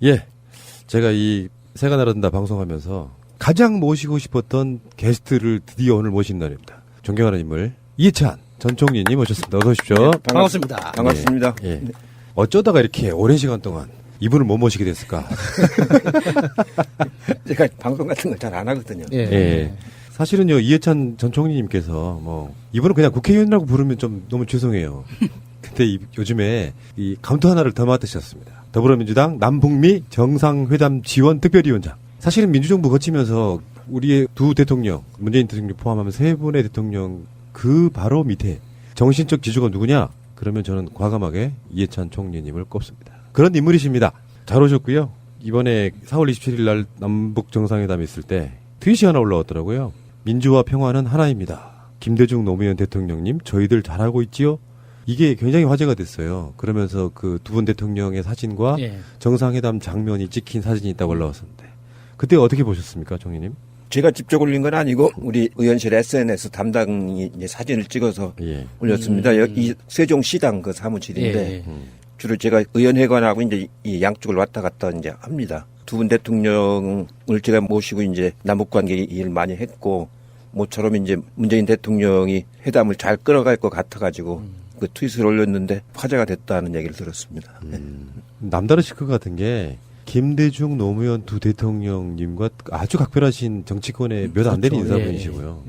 예, 제가 이 새가 나른다 방송하면서 가장 모시고 싶었던 게스트를 드디어 오늘 모신 날입니다. 존경하는 인물 이해찬 전 총리님 모셨습니다. 어서 오십시오. 네, 반갑습니다. 반갑습니다. 예, 예. 어쩌다가 이렇게 오랜 시간 동안 이분을 못 모시게 됐을까? 제가 방송 같은 걸 잘 안 하거든요. 예. 예. 사실은요, 이해찬 전 총리님께서 이분은 그냥 국회의원이라고 부르면 좀 너무 죄송해요. 근데 요즘에 이 카운터 하나를 더 맡으셨습니다. 더불어민주당 남북미 정상회담 지원 특별위원장. 사실은 민주정부 거치면서 우리의 두 대통령, 문재인 대통령 포함하면 세 분의 대통령 그 바로 밑에 정신적 지주가 누구냐? 그러면 저는 과감하게 이해찬 총리님을 꼽습니다. 그런 인물이십니다. 잘 오셨고요. 이번에 4월 27일 날 남북 정상회담이 있을 때 트윗이 하나 올라왔더라고요. 민주와 평화는 하나입니다. 김대중 노무현 대통령님, 저희들 잘하고 있지요? 이게 굉장히 화제가 됐어요. 그러면서 그 두 분 대통령의 사진과 예. 정상회담 장면이 찍힌 사진이 있다고 올라왔었는데 그때 어떻게 보셨습니까, 총리님? 제가 직접 올린 건 아니고 우리 의원실 SNS 담당이 이제 사진을 찍어서 예. 올렸습니다. 이 세종시당 그 사무실인데 예. 주로 제가 의원회관하고 이제 이 양쪽을 왔다 갔다 이제 합니다. 두 분 대통령을 제가 모시고 이제 남북관계 일을 많이 했고 모처럼 이제 문재인 대통령이 회담을 잘 끌어갈 것 같아가지고 그 트윗을 올렸는데 화제가 됐다는 얘기를 들었습니다. 남다르실 것 같은 게 김대중 노무현 두 대통령님과 아주 각별하신 정치권의 몇 안 되는 그렇죠. 인사분이시고요.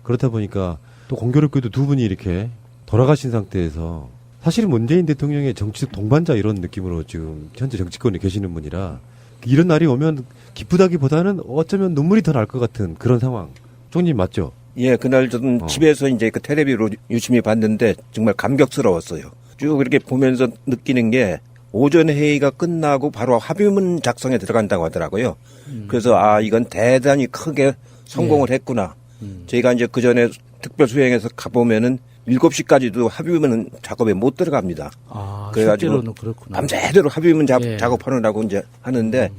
그렇다 보니까 또 공교롭게도 두 분이 이렇게 돌아가신 상태에서 사실은 문재인 대통령의 정치적 동반자 이런 느낌으로 지금 현재 정치권에 계시는 분이라 이런 날이 오면 기쁘다기보다는 어쩌면 눈물이 더 날 것 같은 그런 상황. 총님 맞죠? 예, 그날 저는 집에서 이제 그 텔레비로 유심히 봤는데 정말 감격스러웠어요. 쭉 이렇게 보면서 느끼는 게 오전 회의가 끝나고 바로 합의문 작성에 들어간다고 하더라고요. 그래서 이건 대단히 크게 성공을 했구나. 저희가 이제 그 전에 특별 수행해서 가보면은 7시까지도 합의문 작업에 못 들어갑니다. 그래가지고 실제로는 그렇구나. 밤새도록 합의문 예. 작업하느라고 이제 하는데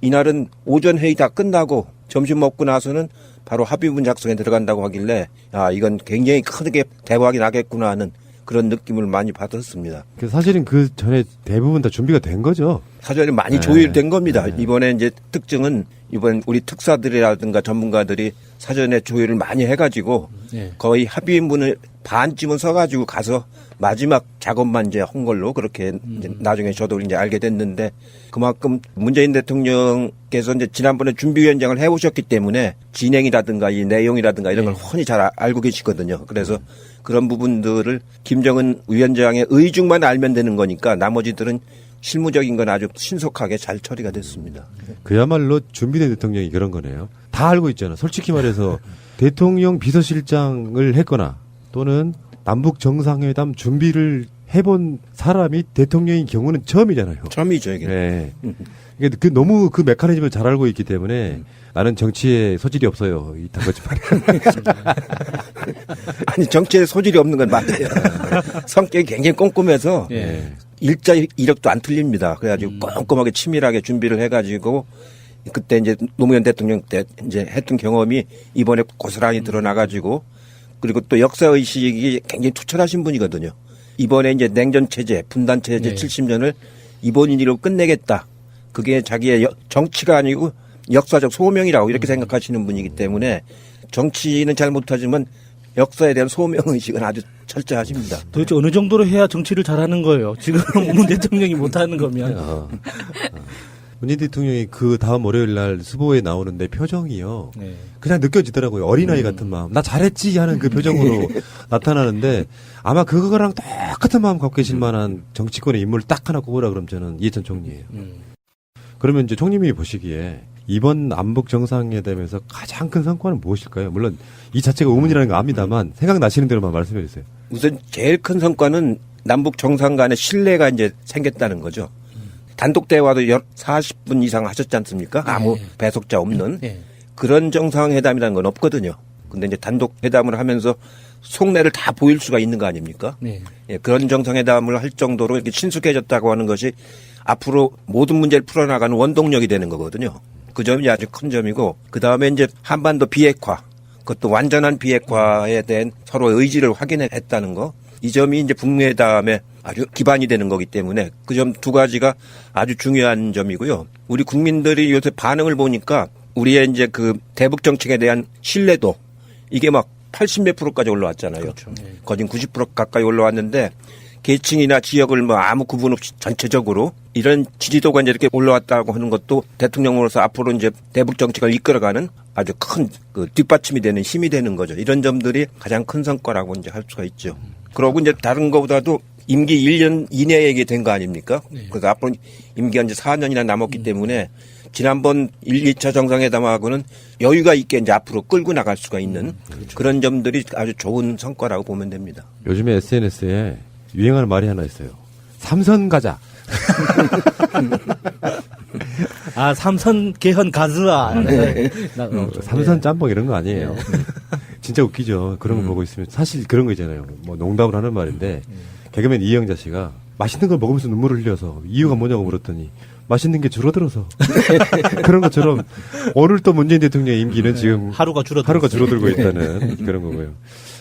이날은 오전 회의 다 끝나고 점심 먹고 나서는 바로 합의문 작성에 들어간다고 하길래 이건 굉장히 크게 대박이 나겠구나 하는 그런 느낌을 많이 받았습니다. 사실은 그 전에 대부분 다 준비가 된 거죠. 사전에 많이 조율된 겁니다. 이번에 이제 특징은 이번 우리 특사들이라든가 전문가들이 사전에 조율을 많이 해가지고 예. 거의 합의문을 반쯤은 써가지고 가서 마지막 작업만 이제 한 걸로 그렇게 이제 나중에 저도 이제 알게 됐는데 그만큼 문재인 대통령께서 이제 지난번에 준비위원장을 해오셨기 때문에 진행이라든가 이 내용이라든가 이런 걸 훤히 잘 알고 계시거든요. 그래서 그런 부분들을 김정은 위원장의 의중만 알면 되는 거니까 나머지들은 실무적인 건 아주 신속하게 잘 처리가 됐습니다. 그야말로 준비된 대통령이 그런 거네요. 다 알고 있잖아. 솔직히 말해서 대통령 비서실장을 했거나 또는 남북 정상회담 준비를 해본 사람이 대통령인 경우는 처음이잖아요. 처음이죠, 이게. 네. 그러니까 너무 그 메커니즘을 잘 알고 있기 때문에 나는 정치에 소질이 없어요. 이딴 거지 말이야. 아니, 정치에 소질이 없는 건 맞아요. 성격이 굉장히 꼼꼼해서 예. 일자 이력도 안 틀립니다. 그래가지고 꼼꼼하게 치밀하게 준비를 해가지고 그때 이제 노무현 대통령 때 이제 했던 경험이 이번에 고스란히 드러나가지고 그리고 또 역사의식이 굉장히 투철하신 분이거든요. 이번에 이제 냉전체제, 분단체제 네. 70년을 이번 일로 끝내겠다. 그게 자기의 정치가 아니고 역사적 소명이라고 이렇게 생각하시는 분이기 때문에 정치는 잘 못하지만 역사에 대한 소명의식은 아주 철저하십니다. 도대체 어느 정도로 해야 정치를 잘하는 거예요? 지금 문 대통령이 못하는 거면. 문재인 대통령이 그 다음 월요일 날 수보에 나오는데 표정이요. 네. 그냥 느껴지더라고요. 어린아이 같은 마음. 나 잘했지 하는 그 표정으로 나타나는데 아마 그거랑 똑같은 마음 갖고 계실 만한 정치권의 인물을 딱 하나 꼽으라 그러면 저는 이해찬 총리예요. 그러면 이제 총님이 보시기에 이번 남북 정상회담에서 가장 큰 성과는 무엇일까요? 물론 이 자체가 의문이라는 거 압니다만 생각나시는 대로만 말씀해 주세요. 우선 제일 큰 성과는 남북 정상 간의 신뢰가 이제 생겼다는 거죠. 단독 대화도 40분 이상 하셨지 않습니까? 아무 배속자 없는 네. 그런 정상회담이라는 건 없거든요. 근데 이제 단독 회담을 하면서 속내를 다 보일 수가 있는 거 아닙니까? 네. 예, 그런 정상회담을 할 정도로 이렇게 친숙해졌다고 하는 것이 앞으로 모든 문제를 풀어나가는 원동력이 되는 거거든요. 그 점이 아주 큰 점이고 그 다음에 이제 한반도 비핵화 그것도 완전한 비핵화에 대한 서로 의지를 확인했다는 거 이 점이 이제 북미회담에 아주 기반이 되는 거기 때문에 그 점 두 가지가 아주 중요한 점이고요. 우리 국민들이 요새 반응을 보니까 우리의 이제 그 대북 정책에 대한 신뢰도 이게 막 80몇 프로까지 올라왔잖아요. 그렇죠. 거진 90% 가까이 올라왔는데 계층이나 지역을 뭐 아무 구분 없이 전체적으로 이런 지지도가 이제 이렇게 올라왔다고 하는 것도 대통령으로서 앞으로 이제 대북 정책을 이끌어가는 아주 큰 그 뒷받침이 되는 힘이 되는 거죠. 이런 점들이 가장 큰 성과라고 이제 할 수가 있죠. 그러고 이제 다른 것보다도 임기 1년 이내에 이게 된 거 아닙니까? 그래서 앞으로 임기가 이제 4년이나 남았기 때문에 지난번 1, 2차 정상회담하고는 여유가 있게 이제 앞으로 끌고 나갈 수가 있는 그런 점들이 아주 좋은 성과라고 보면 됩니다. 요즘에 SNS에 유행하는 말이 하나 있어요. 삼선 가자. 아, 삼선 개헌 가즈아. 삼선 짬뽕 이런 거 아니에요. 진짜 웃기죠. 그런 거 보고 있으면 사실 그런 거 있잖아요. 뭐 농담을 하는 말인데 개그맨 이영자 씨가 맛있는 걸 먹으면서 눈물을 흘려서 이유가 뭐냐고 물었더니 맛있는 게 줄어들어서 그런 것처럼 오늘 또 문재인 대통령의 임기는 지금 하루가 줄어들고 있다는 그런 거고요.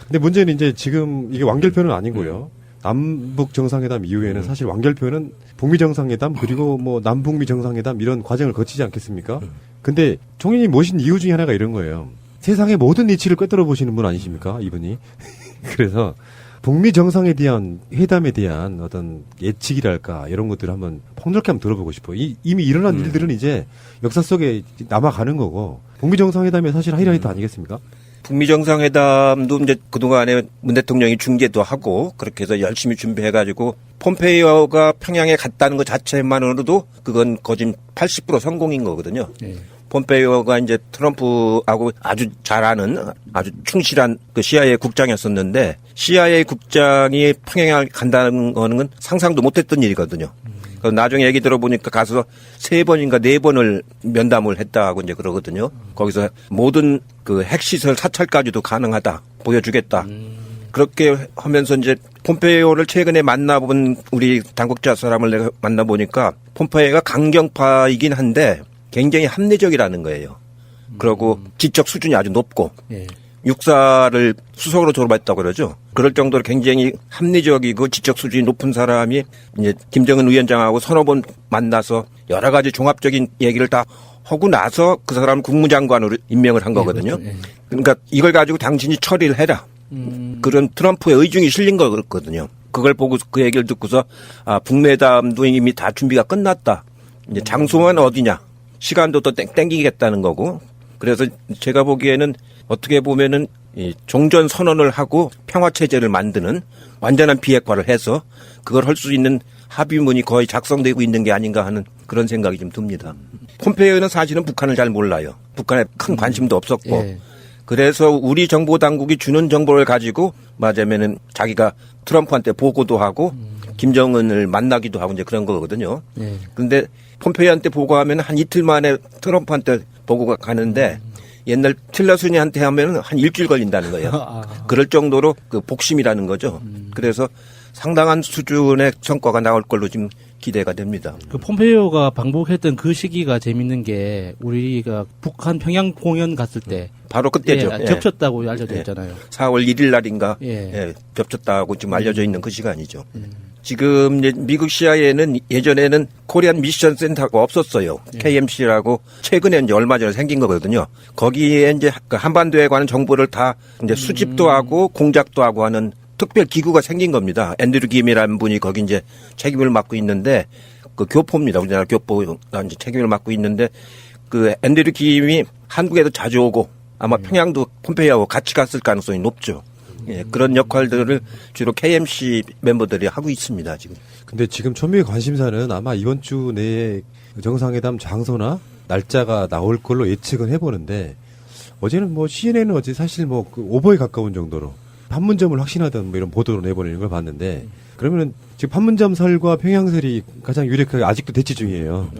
근데 문제는 이제 지금 이게 완결표는 아니고요. 남북 정상회담 이후에는 사실 완결표는 북미 정상회담 그리고 뭐 남북미 정상회담 이런 과정을 거치지 않겠습니까? 근데 총리님 모신 이유 중에 하나가 이런 거예요. 세상의 모든 이치를 꿰뚫어 보시는 분 아니십니까? 이분이. 그래서 북미 정상에 대한 회담에 대한 어떤 예측이랄까 이런 것들을 한번 폭넓게 한번 들어보고 싶어요. 이미 일어난 일들은 이제 역사 속에 남아가는 거고 북미 정상회담이 사실 하이라이트 아니겠습니까? 북미 정상회담도 이제 그동안에 문 대통령이 중재도 하고 그렇게 해서 열심히 준비해가지고 폼페이오가 평양에 갔다는 것 자체만으로도 그건 거진 80% 성공인 거거든요. 폼페이오가 이제 트럼프하고 아주 잘 아는 아주 충실한 그 CIA 국장이었었는데 CIA 국장이 평양에 간다는 거는 상상도 못했던 일이거든요. 그래서 나중에 얘기 들어보니까 가서 3번인가 4번을 면담을 했다고 이제 그러거든요. 거기서 모든 그 핵시설 사찰까지도 가능하다. 보여주겠다. 그렇게 하면서 이제 폼페이오를 최근에 만나본 우리 당국자 사람을 내가 만나보니까 폼페이오가 강경파이긴 한데 굉장히 합리적이라는 거예요. 그리고 지적 수준이 아주 높고 육사를 수석으로 졸업했다고 그러죠. 그럴 정도로 굉장히 합리적이고 지적 수준이 높은 사람이 이제 김정은 위원장하고 서너 번 만나서 여러 가지 종합적인 얘기를 다 하고 나서 그 사람을 국무장관으로 임명을 한 거거든요. 그러니까 이걸 가지고 당신이 처리를 해라. 그런 트럼프의 의중이 실린 거거든요. 그걸 보고 그 얘기를 듣고서 아, 북미회담도 이미 다 준비가 끝났다. 이제 장소만 어디냐. 시간도 또 땡기겠다는 거고. 그래서 제가 보기에는 어떻게 보면은 이 종전 선언을 하고 평화 체제를 만드는 완전한 비핵화를 해서 그걸 할 수 있는 합의문이 거의 작성되고 있는 게 아닌가 하는 그런 생각이 좀 듭니다. 폼페이오는 사실은 북한을 잘 몰라요. 북한에 큰 관심도 없었고. 그래서 우리 정보 당국이 주는 정보를 가지고 맞으면은 자기가 트럼프한테 보고도 하고 김정은을 만나기도 하고 이제 그런 거거든요. 그런데 폼페이오한테 보고하면 한 이틀 만에 트럼프한테 보고가 가는데 옛날 틸러슨이한테 하면 한 일주일 걸린다는 거예요. 그럴 정도로 그 복심이라는 거죠. 그래서 상당한 수준의 성과가 나올 걸로 지금 기대가 됩니다. 그 폼페이오가 방북했던 그 시기가 재밌는 게 우리가 북한 평양 공연 갔을 때 바로 그때죠. 겹쳤다고 알려져 있잖아요. 4월 1일 날인가 겹쳤다고 지금 알려져 있는 그 시간이죠. 지금 이제 미국 CIA는 예전에는 코리안 미션 센터가 없었어요. KMC라고 최근에 이제 얼마 전에 생긴 거거든요. 거기에 이제 그 한반도에 관한 정보를 다 이제 수집도 하고 공작도 하고 하는 특별 기구가 생긴 겁니다. 앤드류 김이라는 분이 거기 이제 책임을 맡고 있는데 그 교포입니다. 우리나라 교포가 이제 책임을 맡고 있는데 그 앤드류 김이 한국에도 자주 오고 아마 평양도 폼페이오하고 같이 갔을 가능성이 높죠. 예, 그런 역할들을 주로 KMC 멤버들이 하고 있습니다, 지금. 근데 지금 초미의 관심사는 아마 이번 주 내에 정상회담 장소나 날짜가 나올 걸로 예측은 해보는데 어제는 뭐 CNN은 어제 사실 뭐 그 오버에 가까운 정도로 판문점을 확신하던 뭐 이런 보도로 내보내는 걸 봤는데 그러면은 지금 판문점 설과 평양설이 가장 유력하게 아직도 대치 중이에요.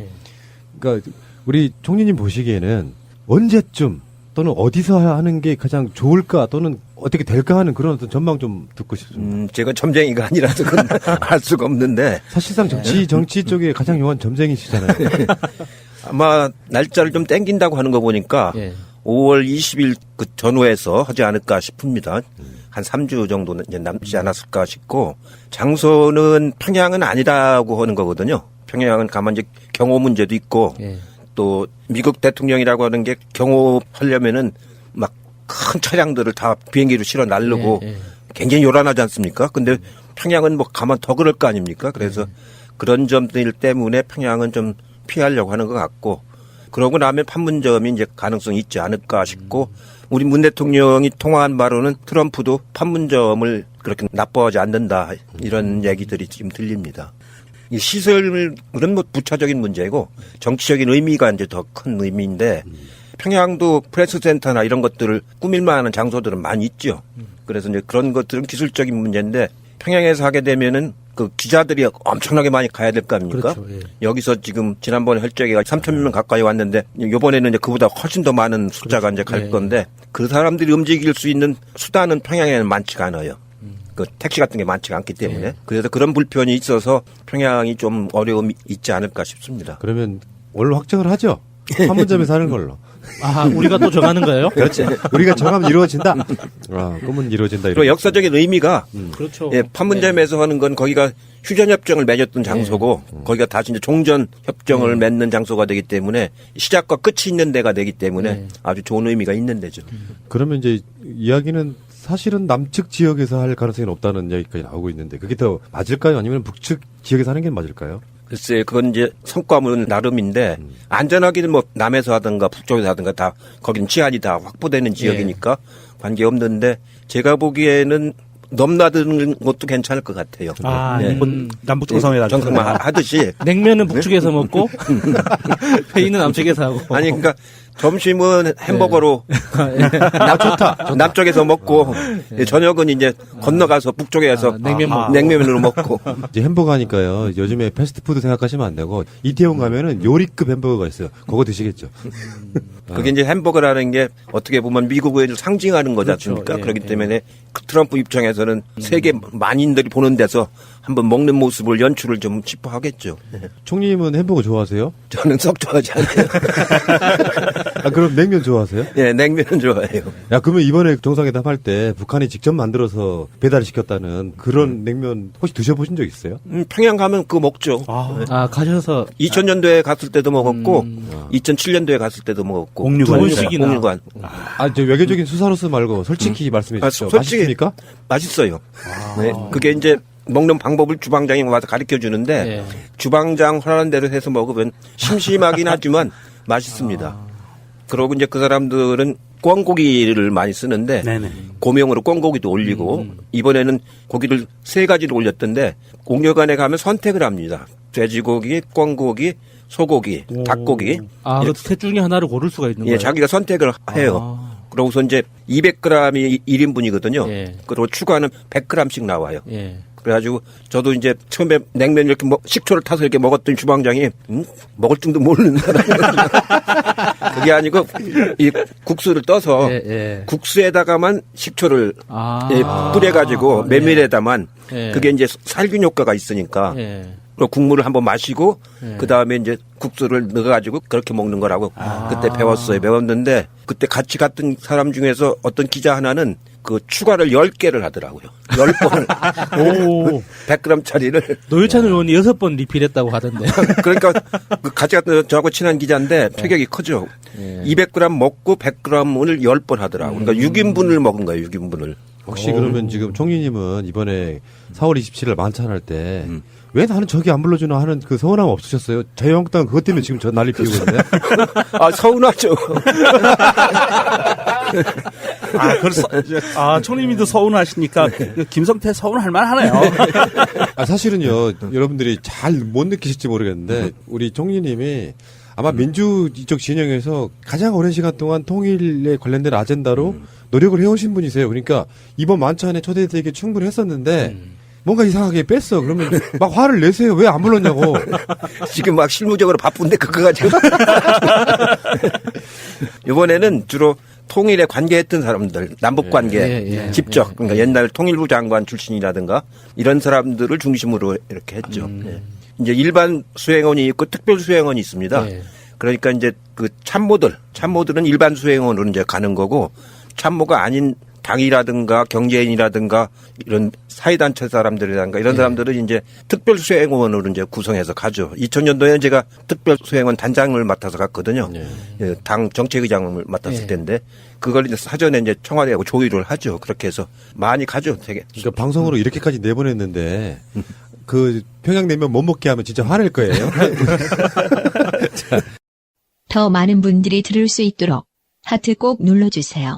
그러니까 우리 총리님 보시기에는 언제쯤 또는 어디서 하는 게 가장 좋을까 또는 어떻게 될까 하는 그런 어떤 전망 좀 듣고 싶습니다. 제가 점쟁이가 아니라서 그건 알 수가 없는데. 사실상 정치 쪽에 가장 용한 점쟁이시잖아요. 아마 날짜를 좀 땡긴다고 하는 거 보니까 5월 20일 그 전후에서 하지 않을까 싶습니다. 한 3주 정도는 이제 남지 않았을까 싶고, 장소는 평양은 아니라고 하는 거거든요. 평양은 가만 이제 경호 문제도 있고, 예. 또 미국 대통령이라고 하는 게 경호하려면은 막 큰 차량들을 다 비행기로 실어 날르고 예, 예. 굉장히 요란하지 않습니까? 근데 평양은 뭐 가만 더 그럴 거 아닙니까? 그래서 그런 점들 때문에 평양은 좀 피하려고 하는 것 같고, 그러고 나면 판문점이 이제 가능성이 있지 않을까 싶고, 우리 문 대통령이 통화한 바로는 트럼프도 판문점을 그렇게 나빠하지 않는다, 이런 얘기들이 지금 들립니다. 이 시설은 뭐 부차적인 문제고 정치적인 의미가 이제 더 큰 의미인데, 평양도 프레스센터나 이런 것들을 꾸밀 만한 장소들은 많이 있죠. 그래서 이제 그런 것들은 기술적인 문제인데, 평양에서 하게 되면은 그 기자들이 엄청나게 많이 가야 될 거 아닙니까? 그렇죠. 예. 여기서 지금 지난번에 혈적이가 3,000명 가까이 왔는데, 이번에는 이제 그보다 훨씬 더 많은 숫자가 그렇죠. 이제 갈 예. 건데, 그 사람들이 움직일 수 있는 수단은 평양에는 많지가 않아요. 그 택시 같은 게 많지가 않기 때문에. 예. 그래서 그런 불편이 있어서 평양이 좀 어려움이 있지 않을까 싶습니다. 그러면 오늘 확정을 하죠. 판문점에서 하는 걸로. 아, 우리가 또 정하는 거예요? 그렇지. 우리가 정하면 이루어진다. 꿈은 이루어진다. 그리고 역사적인 의미가 그렇죠. 예, 판문점에서 하는 건 거기가 휴전협정을 맺었던 장소고, 거기가 다시 이제 종전협정을 맺는 장소가 되기 때문에 시작과 끝이 있는 데가 되기 때문에 네. 아주 좋은 의미가 있는 데죠. 그러면 이제 이야기는 사실은 남측 지역에서 할 가능성이 없다는 이야기까지 나오고 있는데, 그게 더 맞을까요? 아니면 북측 지역에서 하는 게 맞을까요? 글쎄, 그건 이제 성과물은 나름인데, 안전하기는 뭐 남에서 하든가 북쪽에서 하든가 다 거기는 치안이 다 확보되는 지역이니까 관계없는데, 제가 보기에는 넘나드는 것도 괜찮을 것 같아요. 아, 네. 일본 남북 정상회담 정상만 하듯이. 냉면은 북측에서 먹고 회의는 남측에서 하고. 아니, 그러니까 점심은 햄버거로 좋다. 남쪽에서 먹고, 저녁은 이제 건너가서 북쪽에서 냉면 먹고. 냉면으로 먹고. 이제 햄버거 하니까요. 요즘에 패스트푸드 생각하시면 안 되고, 이태원 가면은 요리급 햄버거가 있어요. 그거 드시겠죠. 그게 이제 햄버거라는 게 어떻게 보면 미국을 상징하는 거지 그렇죠. 않습니까? 예, 그렇기 예. 때문에 그 트럼프 입장에서는 세계 만인들이 보는 데서 한번 먹는 모습을 연출을 좀 싶어하겠죠. 총리님은 햄버거 좋아하세요? 저는 썩 좋아하지 않아요. 그럼 냉면 좋아하세요? 예, 냉면은 좋아해요. 야, 그러면 이번에 정상회담 할 때 북한이 직접 만들어서 배달시켰다는 그런 냉면 혹시 드셔보신 적 있어요? 평양 가면 그거 먹죠. 아, 가셔서 2000년도에 갔을 때도 먹었고, 2007년도에 갔을 때도 먹었고. 옥류관. 두 번씩이나. 옥류관. 저 외교적인 수사로서 말고 솔직히 말씀해 주시죠. 솔직히 맛있습니까? 맛있어요. 네, 그게 이제 먹는 방법을 주방장이 와서 가르쳐 주는데, 예. 주방장 하라는 대로 해서 먹으면 심심하긴 하지만 맛있습니다. 그러고 이제 그 사람들은 꿩고기를 많이 쓰는데, 네네. 고명으로 꿩고기도 올리고, 이번에는 고기를 3가지를 올렸던데, 옥류관에 가면 선택을 합니다. 돼지고기, 꿩고기, 소고기, 닭고기. 아, 그 셋 중에 하나를 고를 수가 있는 예, 거예요? 자기가 선택을 해요. 그러고서 이제 200g이 1인분이거든요. 예. 그리고 추가는 100g씩 나와요. 예. 그래가지고 저도 이제 처음에 냉면 이렇게 식초를 타서 이렇게 먹었던 주방장이 먹을 줄도 모르는 사람. 그게 아니고 이 국수를 떠서 예, 예. 국수에다가만 식초를 아. 예, 뿌려가지고 네. 메밀에다만 예. 그게 이제 살균 효과가 있으니까 예. 그리고 국물을 한번 마시고 예. 그 다음에 이제 국수를 넣어가지고 그렇게 먹는 거라고 그때 배웠어요. 배웠는데 그때 같이 갔던 사람 중에서 어떤 기자 하나는 그 추가를 10개를 하더라고요. 10번을. 오. 100g짜리를. 노회찬 의원이 6번 리필했다고 하던데. 그러니까 그 같이 갔던 저하고 친한 기자인데 체격이 크죠. 200g 먹고 100g을 10번 하더라고요. 그러니까 6인분을 먹은 거예요. 6인분을. 혹시 그러면 지금 총리님은 이번에 4월 27일 만찬할 때 왜 나는 저기 안 불러주나 하는 그 서운함 없으셨어요? 자유한국당 그것 때문에 지금 저 난리 피우고 있는데. 아, 서운하죠. 총리님도 서운하시니까 김성태 서운할 만하네요. 사실은요, 여러분들이 잘 못 느끼실지 모르겠는데, 우리 총리님이 아마 민주 이쪽 진영에서 가장 오랜 시간 동안 통일에 관련된 아젠다로 노력을 해오신 분이세요. 그러니까 이번 만찬에 초대되기 충분히 했었는데, 뭔가 이상하게 뺐어. 그러면 막 화를 내세요. 왜 안 불렀냐고. 지금 막 실무적으로 바쁜데 그거 가지고. 이번에는 주로 통일에 관계했던 사람들, 남북 관계, 직접, 그러니까 옛날 통일부 장관 출신이라든가 이런 사람들을 중심으로 이렇게 했죠. 예. 이제 일반 수행원이 있고 특별 수행원이 있습니다. 예. 그러니까 이제 그 참모들은 일반 수행원으로 이제 가는 거고 참모가 아닌 당이라든가 경제인이라든가 이런 사회단체 사람들이라든가 이런 사람들은 이제 특별수행원으로 이제 구성해서 가죠. 2000년도에 제가 특별수행원 단장을 맡아서 갔거든요. 예, 당 정책의장을 맡았을 때인데 그걸 이제 사전에 이제 청와대하고 조율을 하죠. 그렇게 해서 많이 가죠. 되게. 그러니까 방송으로 이렇게까지 내보냈는데 그 평양냉면 못 먹게 하면 진짜 화낼 거예요. 더 많은 분들이 들을 수 있도록 하트 꼭 눌러주세요.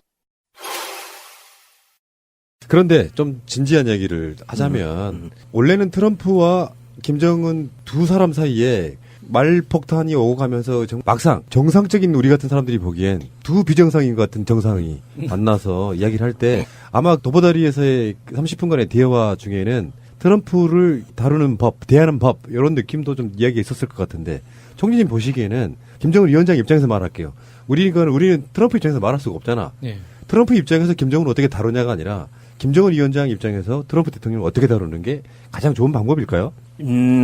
그런데 좀 진지한 얘기를 하자면 원래는 트럼프와 김정은 두 사람 사이에 말폭탄이 오고 가면서 막상 정상적인 우리 같은 사람들이 보기엔 두 비정상인 것 같은 정상이 만나서 이야기를 할 때 아마 도보다리에서의 30분간의 대화 중에는 트럼프를 다루는 법, 대하는 법 이런 느낌도 좀 이야기가 있었을 것 같은데 총리님 보시기에는 김정은 위원장 입장에서 말할게요. 우리는 트럼프 입장에서 말할 수가 없잖아. 네. 트럼프 입장에서 김정은을 어떻게 다루냐가 아니라 김정은 위원장 입장에서 트럼프 대통령을 어떻게 다루는 게 가장 좋은 방법일까요?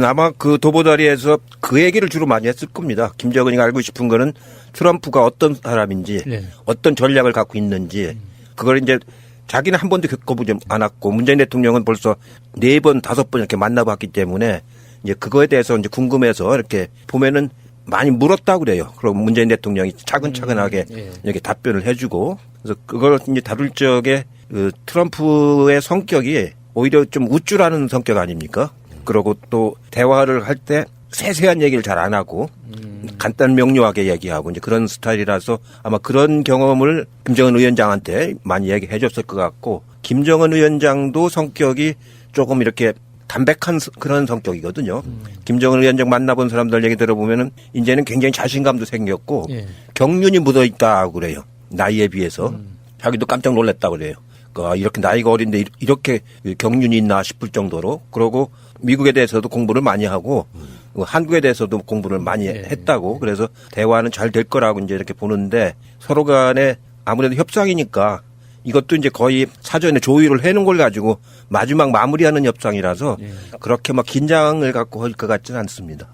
아마 그 도보다리에서 그 얘기를 주로 많이 했을 겁니다. 김정은이 알고 싶은 거는 트럼프가 어떤 사람인지, 네. 어떤 전략을 갖고 있는지, 그걸 이제 자기는 한 번도 겪어보지 않았고, 문재인 대통령은 벌써 4번, 5번 이렇게 만나봤기 때문에, 이제 그거에 대해서 이제 궁금해서 이렇게 보면은 많이 물었다고 그래요. 그리고 문재인 대통령이 차근차근하게 이렇게 답변을 해주고, 그래서 그걸 이제 다룰 적에 그 트럼프의 성격이 오히려 좀 우쭐하는 성격 아닙니까? 그리고 또 대화를 할 때 세세한 얘기를 잘 안 하고 간단 명료하게 얘기하고 이제 그런 스타일이라서 아마 그런 경험을 김정은 위원장한테 많이 얘기해 줬을 것 같고 김정은 위원장도 성격이 조금 이렇게 담백한 그런 성격이거든요. 김정은 위원장 만나본 사람들 얘기 들어보면은 이제는 굉장히 자신감도 생겼고 예. 경륜이 묻어 있다고 그래요. 나이에 비해서 자기도 깜짝 놀랐다고 그래요. 이렇게 나이가 어린데 이렇게 경륜이 있나 싶을 정도로 그러고 미국에 대해서도 공부를 많이 하고 한국에 대해서도 공부를 많이 했다고 그래서 대화는 잘 될 거라고 이제 이렇게 보는데 서로 간에 아무래도 협상이니까 이것도 이제 거의 사전에 조율을 해놓은 걸 가지고 마지막 마무리하는 협상이라서 그렇게 막 긴장을 갖고 할 것 같지는 않습니다.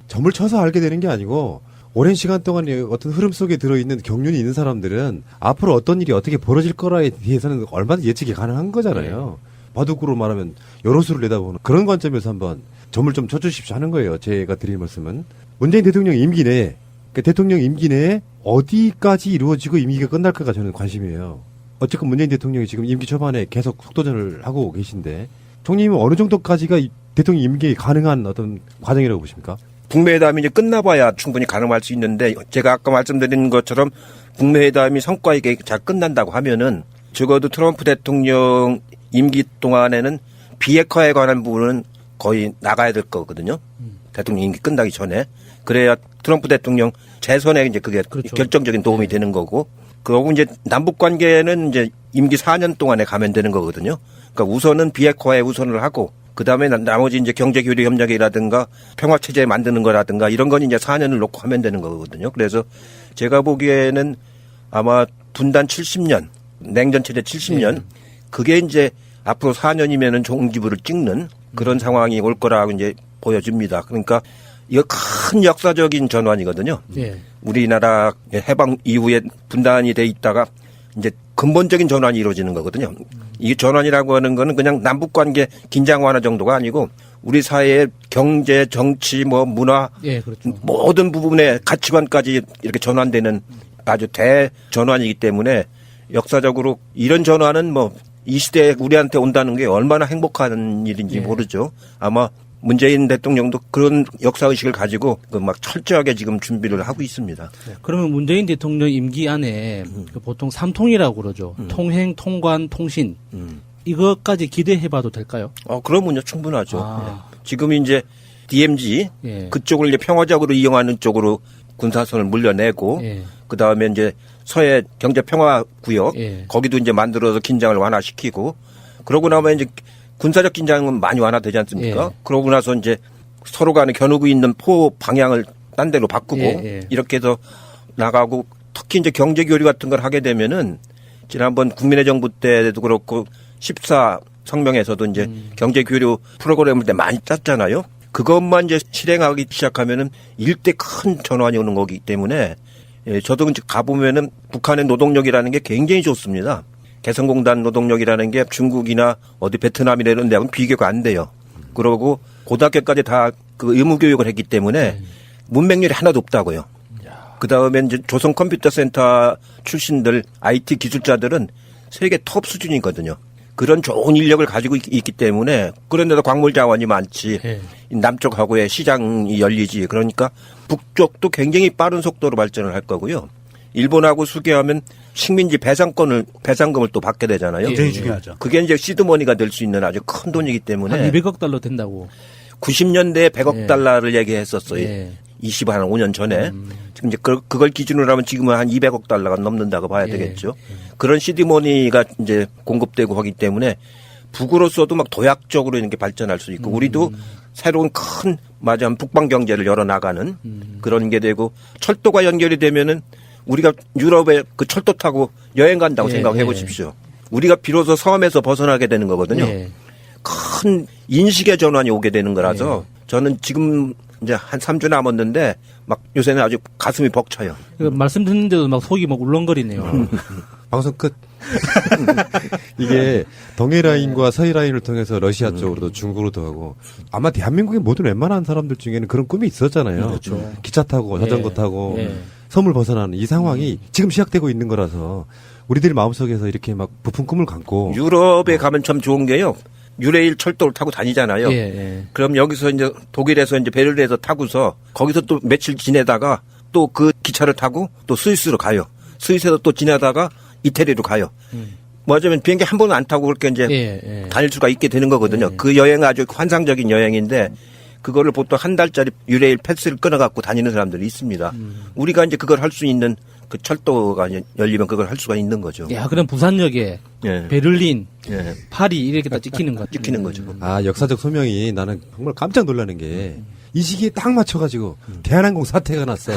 점을 쳐서 알게 되는 게 아니고 오랜 시간 동안 어떤 흐름 속에 들어있는 경륜이 있는 사람들은 앞으로 어떤 일이 어떻게 벌어질 거라에 대해서는 얼마든지 예측이 가능한 거잖아요. 바둑으로 말하면 여러 수를 내다보는 그런 관점에서 한번 점을 좀 쳐주십시오 하는 거예요. 제가 드릴 말씀은. 문재인 대통령 임기 내에 그러니까 대통령 임기 내에 어디까지 이루어지고 임기가 끝날까가 저는 관심이에요. 어쨌든 문재인 대통령이 지금 임기 초반에 계속 속도전을 하고 계신데 총리님은 어느 정도까지가 대통령 임기 가능한 어떤 과정이라고 보십니까? 북미회담이 이제 끝나봐야 충분히 가능할 수 있는데 제가 아까 말씀드린 것처럼 북미회담이 성과 있게 잘 끝난다고 하면은 적어도 트럼프 대통령 임기 동안에는 비핵화에 관한 부분은 거의 나가야 될 거거든요. 대통령 임기 끝나기 전에. 그래야 트럼프 대통령 재선에 이제 그게 그렇죠. 결정적인 도움이 되는 거고. 그러고 이제 남북 관계는 이제 임기 4년 동안에 가면 되는 거거든요. 그러니까 우선은 비핵화에 우선을 하고 그다음에 나머지 이제 경제 교류 협력이라든가 평화 체제 만드는 거라든가 이런 건 이제 4년을 놓고 하면 되는 거거든요. 그래서 제가 보기에는 아마 분단 70년, 냉전 체제 70년 그게 이제 앞으로 4년이면은 종지부를 찍는 그런 상황이 올 거라고 이제 보여집니다. 그러니까 이거 큰 역사적인 전환이거든요. 예. 우리나라 해방 이후에 분단이 돼 있다가 이제 근본적인 전환이 이루어지는 거거든요. 이 전환이라고 하는 거는 그냥 남북 관계 긴장 완화 정도가 아니고 우리 사회의 경제, 정치, 문화 예, 그렇죠. 모든 부분의 가치관까지 이렇게 전환되는 아주 대전환이기 때문에 역사적으로 이런 전환은 이 시대에 우리한테 온다는 게 얼마나 행복한 일인지 모르죠. 아마 문재인 대통령도 그런 역사의식을 가지고 막 철저하게 지금 준비를 하고 있습니다. 그러면 문재인 대통령 임기 안에 보통 3통이라고 그러죠. 통행, 통관, 통신. 이것까지 기대해봐도 될까요? 그러면요 충분하죠. 아. 지금 이제 DMZ 예. 그쪽을 이제 평화적으로 이용하는 쪽으로 군사선을 물려내고 예. 그 다음에 이제 서해 경제 평화 구역 예. 거기도 이제 만들어서 긴장을 완화시키고 그러고 나면 이제 군사적 긴장은 많이 완화되지 않습니까? 예. 그러고 나서 이제 서로 간에 겨누고 있는 포 방향을 딴 데로 바꾸고 예. 이렇게 해서 나가고 특히 이제 경제 교류 같은 걸 하게 되면은 지난번 국민의 정부 때도 그렇고 14 성명에서도 이제 경제 교류 프로그램을 많이 짰잖아요. 그것만 이제 실행하기 시작하면은 일대 큰 전환이 오는 거기 때문에 저도 이제 가보면은 북한의 노동력이라는 게 굉장히 좋습니다. 개성공단 노동력이라는 게 중국이나 어디 베트남이나 이런 데하고는 비교가 안 돼요. 그러고 고등학교까지 다 그 의무 교육을 했기 때문에 문맹률이 하나도 없다고요. 그 다음에 이제 조선 컴퓨터센터 출신들 IT 기술자들은 세계 톱 수준이거든요. 그런 좋은 인력을 가지고 있기 때문에 그런데도 광물 자원이 많지. 예. 남쪽하고의 시장이 열리지. 그러니까 북쪽도 굉장히 빠른 속도로 발전을 할 거고요. 일본하고 수교하면 식민지 배상금을 또 받게 되잖아요. 굉장히 중요하죠. 그게 이제 시드머니가 될 수 있는 아주 큰 돈이기 한 때문에 200억 달러 된다고. 90년대에 100억 예. 달러를 얘기했었어요. 예. 25년 전에. 지금 이제 그걸 기준으로 하면 지금은 한 200억 달러가 넘는다고 봐야 예. 되겠죠. 그런 시드머니가 이제 공급되고 하기 때문에 북으로서도 막 도약적으로 이렇게 발전할 수 있고 우리도 새로운 큰 맞아 북방 경제를 열어 나가는 그런 게 되고 철도가 연결이 되면은 우리가 유럽에 그 철도 타고 여행 간다고 예, 생각해 예. 보십시오. 우리가 비로소 섬에서 벗어나게 되는 거거든요. 예. 큰 인식의 전환이 오게 되는 거라서 저는 지금 이제 한 3주 남았는데 막 요새는 아주 가슴이 벅차요. 말씀 듣는데도 막 속이 막 울렁거리네요. 방송 끝. 이게 동해라인과 서해라인을 통해서 러시아 쪽으로도 중국으로도 하고 아마 대한민국의 모든 웬만한 사람들 중에는 그런 꿈이 있었잖아요. 그렇죠. 기차 타고 자전거 예. 타고 예. 섬을 벗어나는 이 상황이 지금 시작되고 있는 거라서 우리들 마음속에서 이렇게 막 부푼 꿈을 갖고 유럽에 가면 참 좋은 게요. 유레일 철도를 타고 다니잖아요. 예, 예. 그럼 여기서 이제 독일에서 이제 베를린에서 타고서 거기서 또 며칠 지내다가 또 그 기차를 타고 또 스위스로 가요. 스위스에서 또 지내다가 이태리로 가요. 뭐 어쩌면 비행기 한 번은 안 타고 그렇게 이제 예, 예. 다닐 수가 있게 되는 거거든요. 그 여행은 아주 환상적인 여행인데 그거를 보통 한 달짜리 유레일 패스를 끊어갖고 다니는 사람들이 있습니다. 우리가 이제 그걸 할 수 있는 그 철도가 이제 열리면 그걸 할 수가 있는 거죠. 야, 그럼 부산역에 예. 베를린, 예. 파리 이렇게 다 찍히는 거. 찍히는 거죠. 아 역사적 소명이 나는 정말 깜짝 놀라는 게 이 시기에 딱 맞춰가지고 대한항공 사태가 났어.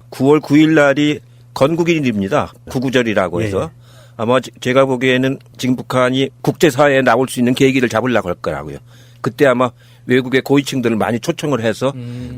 9월 9일 날이 건국일입니다. 구구절이라고 해서. 아마 제가 보기에는 지금 북한이 국제사회에 나올 수 있는 계기를 잡으려고 할 거라고요. 그때 아마 외국의 고위층들을 많이 초청을 해서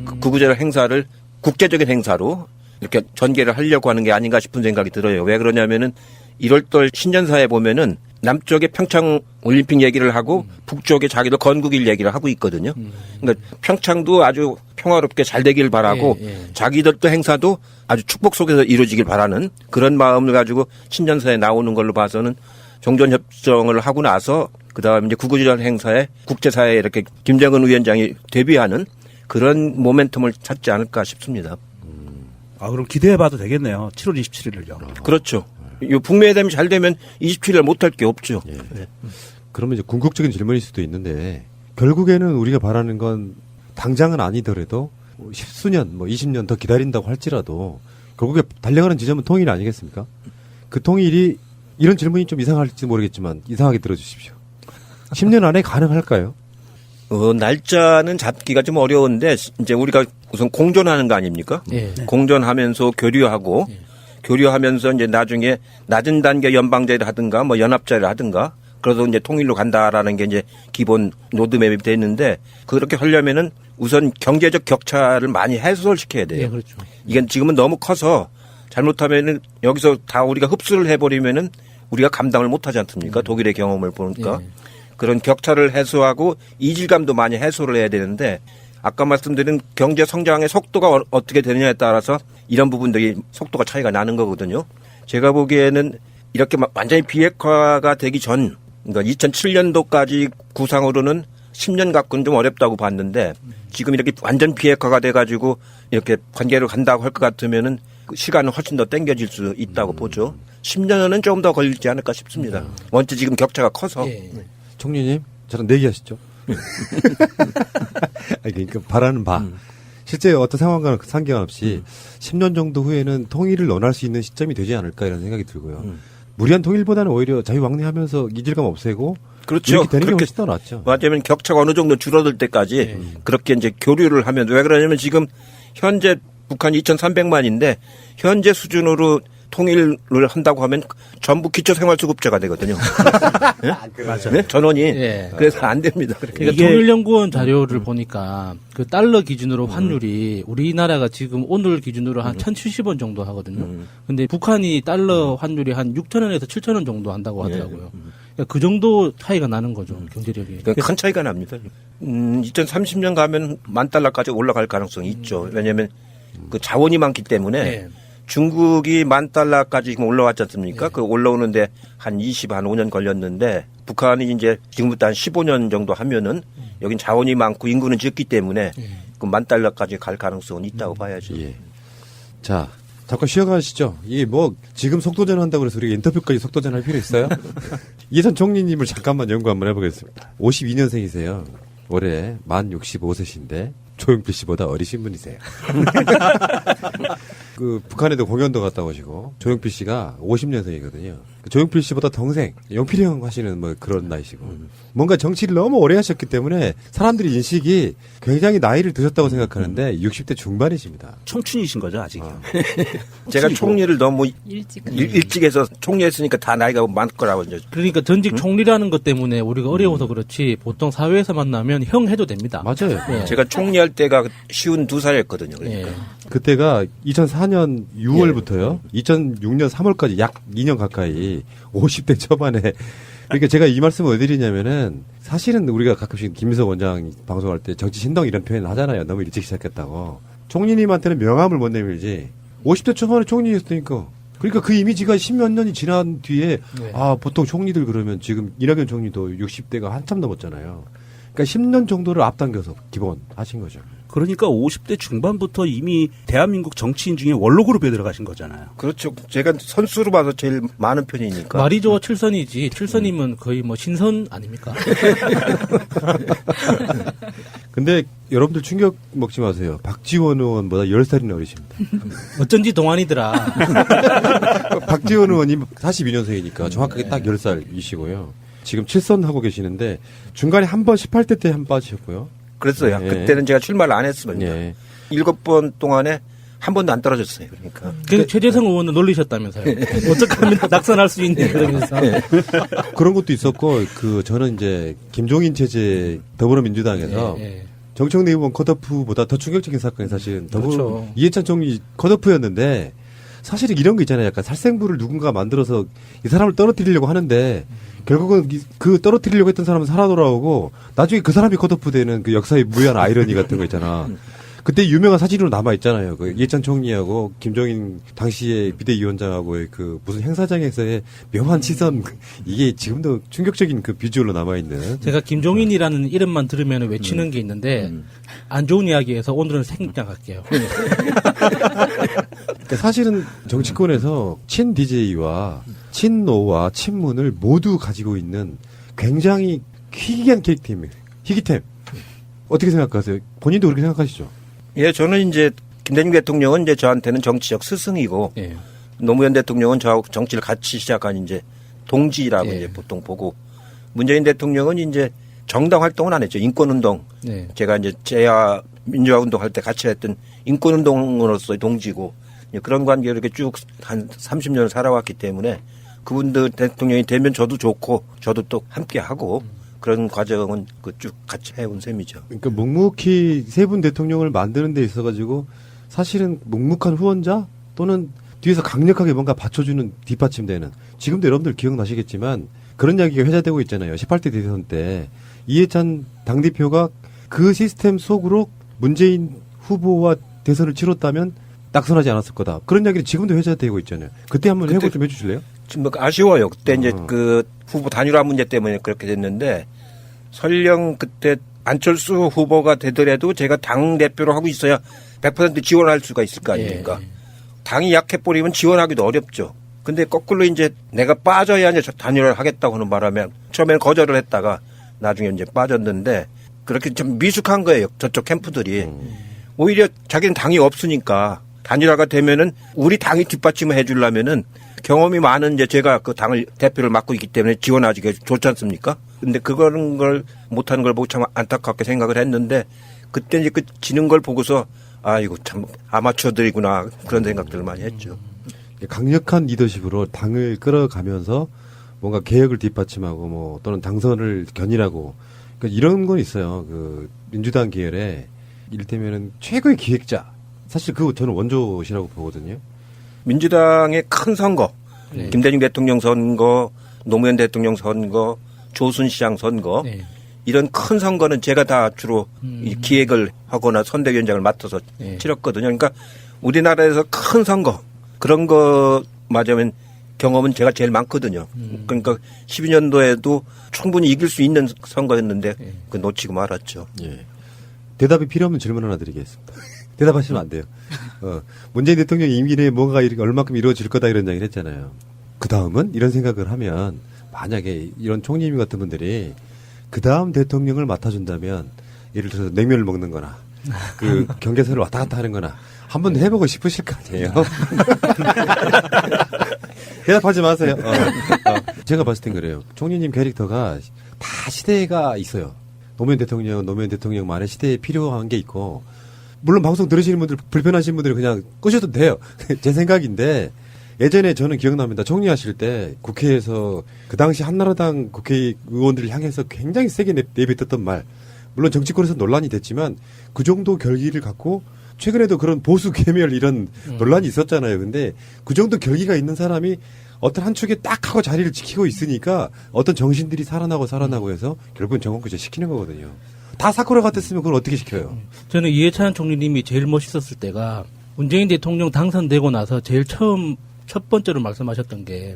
그 구구절 행사를 국제적인 행사로 이렇게 전개를 하려고 하는 게 아닌가 싶은 생각이 들어요. 왜 그러냐면은 1월달 신년사에 보면은 남쪽에 평창 올림픽 얘기를 하고 북쪽에 자기도 건국일 얘기를 하고 있거든요. 그러니까 평창도 아주 평화롭게 잘 되길 바라고 예, 예. 자기들 또 행사도 아주 축복 속에서 이루어지길 바라는 그런 마음을 가지고 신년사에 나오는 걸로 봐서는 종전협정을 하고 나서 그다음에 이제 구구절 행사에 국제사회에 이렇게 김정은 위원장이 데뷔하는 그런 모멘텀을 찾지 않을까 싶습니다. 아, 그럼 기대해봐도 되겠네요. 7월 27일을요. 그렇죠. 이 북미회담이 잘 되면 27일 못할 게 없죠. 그러면 이제 궁극적인 질문일 수도 있는데 결국에는 우리가 바라는 건 당장은 아니더라도 뭐 10수년, 뭐 20년 더 기다린다고 할지라도 결국에 달려가는 지점은 통일 아니겠습니까? 그 통일이 이런 질문이 좀 이상할지 모르겠지만 이상하게 들어주십시오. 10년 안에 가능할까요? 날짜는 잡기가 좀 어려운데 이제 우리가 우선 공존하는 거 아닙니까? 예. 공존하면서 교류하고 교류하면서 이제 나중에 낮은 단계 연방제를 하든가 뭐 연합제를 하든가 그래서 이제 통일로 간다라는 게 이제 기본 로드맵이 돼 있는데 그렇게 하려면은 우선 경제적 격차를 많이 해소시켜야 돼요. 예, 그렇죠. 이게 지금은 너무 커서 잘못하면은 여기서 다 우리가 흡수를 해버리면은 우리가 감당을 못하지 않습니까? 독일의 경험을 보니까 예. 그런 격차를 해소하고 이질감도 많이 해소를 해야 되는데 아까 말씀드린 경제 성장의 속도가 어떻게 되느냐에 따라서 이런 부분들이 속도가 차이가 나는 거거든요. 제가 보기에는 이렇게 완전히 비핵화가 되기 전, 그러니까 2007년도까지 구상으로는 10년 갖고는 좀 어렵다고 봤는데 지금 이렇게 완전 비핵화가 돼가지고 이렇게 관계로 간다고 할 것 같으면은 그 시간은 훨씬 더 당겨질 수 있다고 보죠. 10년은 조금 더 걸리지 않을까 싶습니다. 원체 지금 격차가 커서. 예. 총리님, 저랑 내기하시죠. 그러니까 바라는 바. 실제 어떤 상황과 상관없이 10년 정도 후에는 통일을 논할 수 있는 시점이 되지 않을까 이런 생각이 들고요. 무리한 통일보다는 오히려 자유왕래하면서 이질감 없애고 그렇죠. 이렇게 되는 게 그렇게 훨씬 더 낫죠. 맞으면 격차가 어느 정도 줄어들 때까지 그렇게 이제 교류를 하면 왜 그러냐면 지금 현재 북한이 2,300만인데 현재 수준으로 통일을 한다고 하면 전부 기초생활수급자가 되거든요. 네? 맞아요. 네? 전원이. 예. 그래서 안 됩니다. 그러니까 이게- 통일연구원 자료를 보니까 그 달러 기준으로 환율이 우리나라가 지금 오늘 기준으로 한 1,070원 정도 하거든요. 근데 북한이 달러 환율이 한 6,000원에서 7,000원 정도 한다고 하더라고요. 그러니까 그 정도 차이가 나는 거죠, 경제력이. 그러니까 큰 차이가 납니다. 2030년 가면 10,000달러까지 올라갈 가능성이 있죠. 왜냐하면 그 자원이 많기 때문에 네. 중국이 10,000달러까지 지금 올라왔지 않습니까? 그 올라오는데 한 5년 걸렸는데 북한이 이제 지금부터 한 15년 정도 하면은 여긴 자원이 많고 인구는 적기 때문에 그 10,000달러까지 갈 가능성은 있다고 봐야죠. 예. 자, 잠깐 쉬어가시죠. 이게 뭐 지금 속도전 한다고 해서 우리가 인터뷰까지 속도전 할 필요 있어요? 이해찬 총리님을 잠깐만 연구 한번 해보겠습니다. 52년생이세요. 올해 만 65세신데 조용필 씨보다 어리신 분이세요. 그 북한에도 공연도 갔다 오시고 조용필 씨가 50년생이거든요. 조용필 씨보다 동생, 용필이 형 하시는 뭐 그런 나이시고 뭔가 정치를 너무 오래 하셨기 때문에 사람들이 인식이 굉장히 나이를 드셨다고 생각하는데 60대 중반이십니다. 청춘이신 거죠 아직. 제가 총리를 너무 일찍 일찍 해서 총리했으니까 다 나이가 많을 거라고 이제 그러니까 전직 총리라는 것 때문에 우리가 어려워서 그렇지 보통 사회에서 만나면 형 해도 됩니다. 맞아요. 예. 제가 총리할 때가 52살이었거든요. 그러니까. 예. 그때가 2004년 6월부터요. 2006년 3월까지 약 2년 가까이 50대 초반에 그러니까 제가 이 말씀을 왜 드리냐면은 사실은 우리가 가끔씩 김민석 원장 방송할 때 정치 신동 이런 표현 하잖아요. 너무 일찍 시작했다고. 총리님한테는 명함을 못 내밀지 50대 초반에 총리였으니까 그러니까 그 이미지가 10몇 년이 지난 뒤에 네. 아 보통 총리들 그러면 지금 이낙연 총리도 60대가 한참 넘었잖아요. 그러니까 10년 정도를 앞당겨서 기본 하신 거죠. 그러니까 50대 중반부터 이미 대한민국 정치인 중에 원로 그룹에 들어가신 거잖아요. 그렇죠. 제가 선수로 봐서 제일 많은 편이니까. 말이 좋아 칠선이지. 칠선이면 거의 뭐 신선 아닙니까? 근데 여러분들 충격 먹지 마세요. 박지원 의원보다 10살이나 어리십니다. 어쩐지 동안이더라. 박지원 의원이 42년생이니까 정확하게 딱 10살이시고요. 지금 7선 하고 계시는데 중간에 한 번 18대 때 한 번 빠지셨고요. 그랬어요. 예. 그때는 제가 출마를 안 했습니다. 예. 7번 동안에 한 번도 안 떨어졌어요. 그러니까. 그래서 최재성 의원을 놀리셨다면서요. 어떻게 하면 낙선할 수 있냐 그러면서. 그런 것도 있었고 저는 이제 김종인 체제 더불어민주당에서 예, 예. 정청래 의원 컷오프보다 더 충격적인 사건이 사실은 그렇죠. 이해찬 총리 컷오프였는데 사실은 이런 거 있잖아요. 약간 살생부를 누군가 만들어서 이 사람을 떨어뜨리려고 하는데 결국은 그 떨어뜨리려고 했던 사람은 살아 돌아오고 나중에 그 사람이 컷오프 되는 그 역사의 무한 아이러니 같은 거 있잖아. 그때 유명한 사진으로 남아 있잖아요. 그 이해찬 총리하고 김종인 당시의 비대위원장하고의 그 무슨 행사장에서의 묘한 시선 이게 지금도 충격적인 그 비주얼로 남아 있는. 제가 김종인이라는 이름만 들으면 외치는 게 있는데 안 좋은 이야기에서 오늘은 생략 할게요. 그러니까 사실은 정치권에서 친 DJ와 친노와 친문을 모두 가지고 있는 굉장히 희귀한 캐릭터입니다. 희귀템. 어떻게 생각하세요? 본인도 그렇게 생각하시죠? 예, 저는 이제 김대중 대통령은 이제 저한테는 정치적 스승이고 예. 노무현 대통령은 저하고 정치를 같이 시작한 이제 동지라고 예. 이제 보통 보고 문재인 대통령은 이제 정당 활동은 안 했죠. 인권운동. 네. 제가 이제 제야 민주화 운동할 때 같이 했던 인권운동으로서의 동지고 그런 관계로 이렇게 쭉 한 30년을 살아왔기 때문에 그분들 대통령이 되면 저도 좋고 저도 또 함께 하고 그런 과정은 그 쭉 같이 해온 셈이죠. 그러니까 묵묵히 세 분 대통령을 만드는 데 있어가지고 사실은 묵묵한 후원자 또는 뒤에서 강력하게 뭔가 받쳐주는 뒷받침되는 지금도 여러분들 기억나시겠지만 그런 이야기가 회자되고 있잖아요. 18대 대선 때 이해찬 당대표가 그 시스템 속으로 문재인 후보와 대선을 치렀다면 낙선하지 않았을 거다. 그런 이야기를 지금도 회자되고 있잖아요. 그때 한번 해고 좀 해주실래요? 지금 아쉬워요. 그때 이제 그 후보 단일화 문제 때문에 그렇게 됐는데 설령 그때 안철수 후보가 되더라도 제가 당 대표로 하고 있어야 100% 지원할 수가 있을 거 아닙니까? 예. 당이 약해버리면 지원하기도 어렵죠. 근데 거꾸로 이제 내가 빠져야 이제 단일화를 하겠다고 하는 바람에 처음에는 거절을 했다가 나중에 이제 빠졌는데 그렇게 좀 미숙한 거예요. 저쪽 캠프들이. 오히려 자기는 당이 없으니까 단일화가 되면은 우리 당이 뒷받침을 해주려면은 경험이 많은 이제 제가 그 당을 대표를 맡고 있기 때문에 지원하기가 좋지 않습니까? 근데 그런 걸 못하는 걸 보고 참 안타깝게 생각을 했는데 그때 이제 그 지는 걸 보고서 아 이거 참 아마추어들이구나 그런 생각들을 많이 했죠. 강력한 리더십으로 당을 끌어가면서 뭔가 개혁을 뒷받침하고 뭐 또는 당선을 견인하고 그러니까 이런 건 있어요. 그 민주당 계열에 이를테면은 최고의 기획자. 사실 그거 저는 원조시라고 보거든요. 민주당의 큰 선거, 네. 김대중 대통령 선거, 노무현 대통령 선거, 조순시장 선거 네. 이런 큰 선거는 제가 다 주로 이 기획을 하거나 선대위원장을 맡아서 네. 치렀거든요. 그러니까 우리나라에서 큰 선거 그런 거 맞으면 경험은 제가 제일 많거든요. 그러니까 12년도에도 충분히 이길 수 있는 선거였는데 그 놓치고 말았죠. 예. 대답이 필요 없는 질문 하나 드리겠습니다. 대답하시면 안 돼요. 문재인 대통령 임기 내에 뭐가 이렇게 얼마큼 이루어질 거다 이런 얘기를 했잖아요. 그 다음은 이런 생각을 하면 만약에 이런 총리님 같은 분들이 그 다음 대통령을 맡아준다면 예를 들어서 냉면을 먹는 거나 그 경계선을 왔다 갔다 하는 거나 한번 해보고 싶으실 거 아니에요. 대답하지 마세요. 제가 봤을 땐 그래요. 총리님 캐릭터가 다 시대가 있어요. 노무현 대통령만의 시대에 필요한 게 있고 물론 방송 들으시는 분들 불편하신 분들은 그냥 끄셔도 돼요. 제 생각인데 예전에 저는 기억납니다. 총리하실 때 국회에서 그 당시 한나라당 국회의원들을 향해서 굉장히 세게 내뱉었던 말. 물론 정치권에서 논란이 됐지만 그 정도 결기를 갖고 최근에도 그런 보수 괴멸 이런 논란이 있었잖아요. 근데 그 정도 결기가 있는 사람이 어떤 한 축에 딱 하고 자리를 지키고 있으니까 어떤 정신들이 살아나고 해서 결국은 정권교체 시키는 거거든요. 다 사쿠라 같았으면 그걸 어떻게 시켜요? 저는 이해찬 총리님이 제일 멋있었을 때가 문재인 대통령 당선되고 나서 제일 첫 번째로 말씀하셨던 게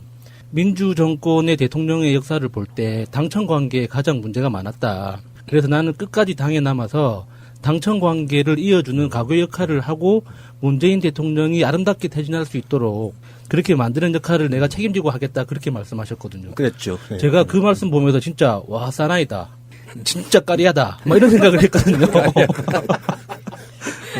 민주 정권의 대통령의 역사를 볼 때 당청 관계에 가장 문제가 많았다. 그래서 나는 끝까지 당에 남아서 당청 관계를 이어주는 가구 역할을 하고 문재인 대통령이 아름답게 퇴진할 수 있도록 그렇게 만드는 역할을 내가 책임지고 하겠다 그렇게 말씀하셨거든요. 그랬죠. 네. 제가 그 말씀 보면서 진짜 와 사나이다. 진짜 까리하다. 막 이런 생각을 했거든요.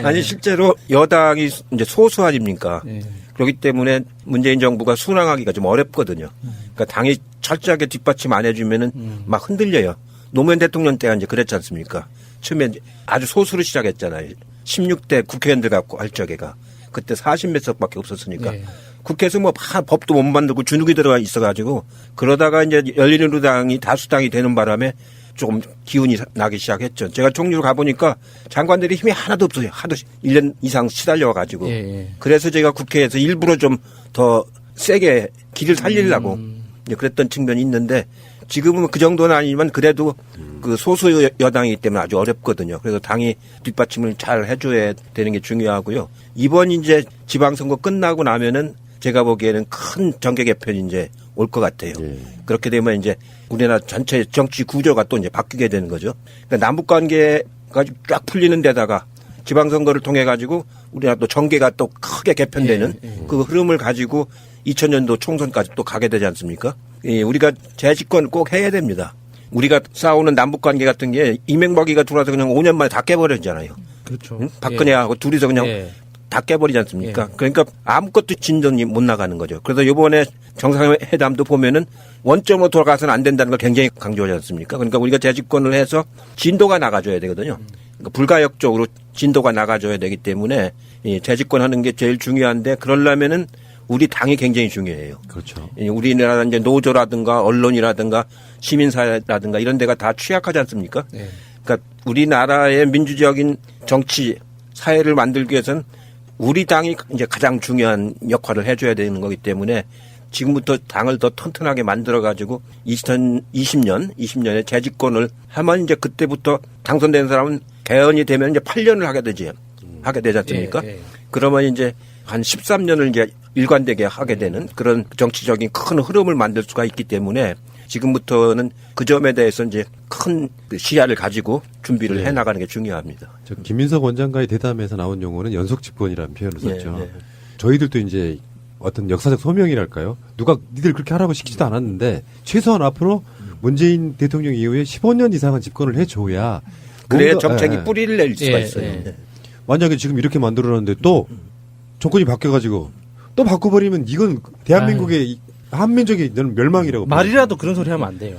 아니 실제로 여당이 이제 소수 아닙니까? 네. 그렇기 때문에 문재인 정부가 순항하기가 좀 어렵거든요. 그러니까 당이 철저하게 뒷받침 안 해주면은 막 흔들려요. 노무현 대통령 때가 이제 그랬지 않습니까? 처음에 아주 소수로 시작했잖아요. 16대 국회의원들 갖고 할 적에가 그때 40몇 석밖에 없었으니까 네. 국회에서 뭐 법도 못 만들고 주눅이 들어가 있어가지고 그러다가 이제 열린우리당이 다수당이 되는 바람에 조금 기운이 나기 시작했죠. 제가 총리로 가보니까 장관들이 힘이 하나도 없어요. 하도 1년 이상 시달려가지고. 예. 그래서 제가 국회에서 일부러 좀 더 세게 길을 살리려고 이제 그랬던 측면이 있는데 지금은 그 정도는 아니지만 그래도 그 소수 여당이기 때문에 아주 어렵거든요. 그래서 당이 뒷받침을 잘 해줘야 되는 게 중요하고요. 이번 이제 지방선거 끝나고 나면은 제가 보기에는 큰 정계 개편이 이제 올 것 같아요. 예. 그렇게 되면 이제 우리나라 전체 정치 구조가 또 이제 바뀌게 되는 거죠. 그러니까 남북 관계가 쫙 풀리는 데다가 지방선거를 통해 가지고 우리나라 또 정계가 또 크게 개편되는 그 흐름을 가지고 2000년도 총선까지 또 가게 되지 않습니까? 예, 우리가 재집권 꼭 해야 됩니다. 우리가 싸우는 남북 관계 같은 게 이명박이가 들어와서 그냥 5년 만에 다 깨버렸잖아요. 그렇죠. 응? 박근혜하고 둘이서 그냥 예. 다 깨버리지 않습니까? 그러니까 아무것도 진전이 못 나가는 거죠. 그래서 이번에 정상회담도 보면은 원점으로 돌아가서는 안 된다는 걸 굉장히 강조하지 않습니까? 그러니까 우리가 재집권을 해서 진도가 나가줘야 되거든요. 그러니까 불가역적으로 진도가 나가줘야 되기 때문에 이 재집권하는 게 제일 중요한데 그러려면은 우리 당이 굉장히 중요해요. 그렇죠. 우리나라 이제 노조라든가 언론이라든가 시민사회라든가 이런 데가 다 취약하지 않습니까? 네. 그러니까 우리나라의 민주적인 정치 사회를 만들기 위해서는 우리 당이 이제 가장 중요한 역할을 해줘야 되는 거기 때문에 지금부터 당을 더 튼튼하게 만들어 가지고 2020년에 재집권을 하면 이제 그때부터 당선된 사람은 개헌이 되면 이제 8년을 하게 되지 않습니까? 예. 그러면 이제 한 13년을 이제 일관되게 하게 되는 그런 정치적인 큰 흐름을 만들 수가 있기 때문에 지금부터는 그 점에 대해서 이제 큰 시야를 가지고 준비를 해 나가는 게 중요합니다. 저 김민석 원장과의 대담에서 나온 용어는 연속 집권이라는 표현을 썼죠. 네. 저희들도 이제 어떤 역사적 소명이랄까요? 누가 니들 그렇게 하라고 시키지도 않았는데 최소한 앞으로 문재인 대통령 이후에 15년 이상은 집권을 해줘야 그래야 뭔가- 정책이 예. 뿌리를 낼 수가 예, 있어요. 예. 네. 만약에 지금 이렇게 만들어놨는데 또 정권이 바뀌어가지고 또 바꿔버리면 이건 대한민국의 한민족의 저는 멸망이라고 말이라도 그런 소리 하면 안 돼요.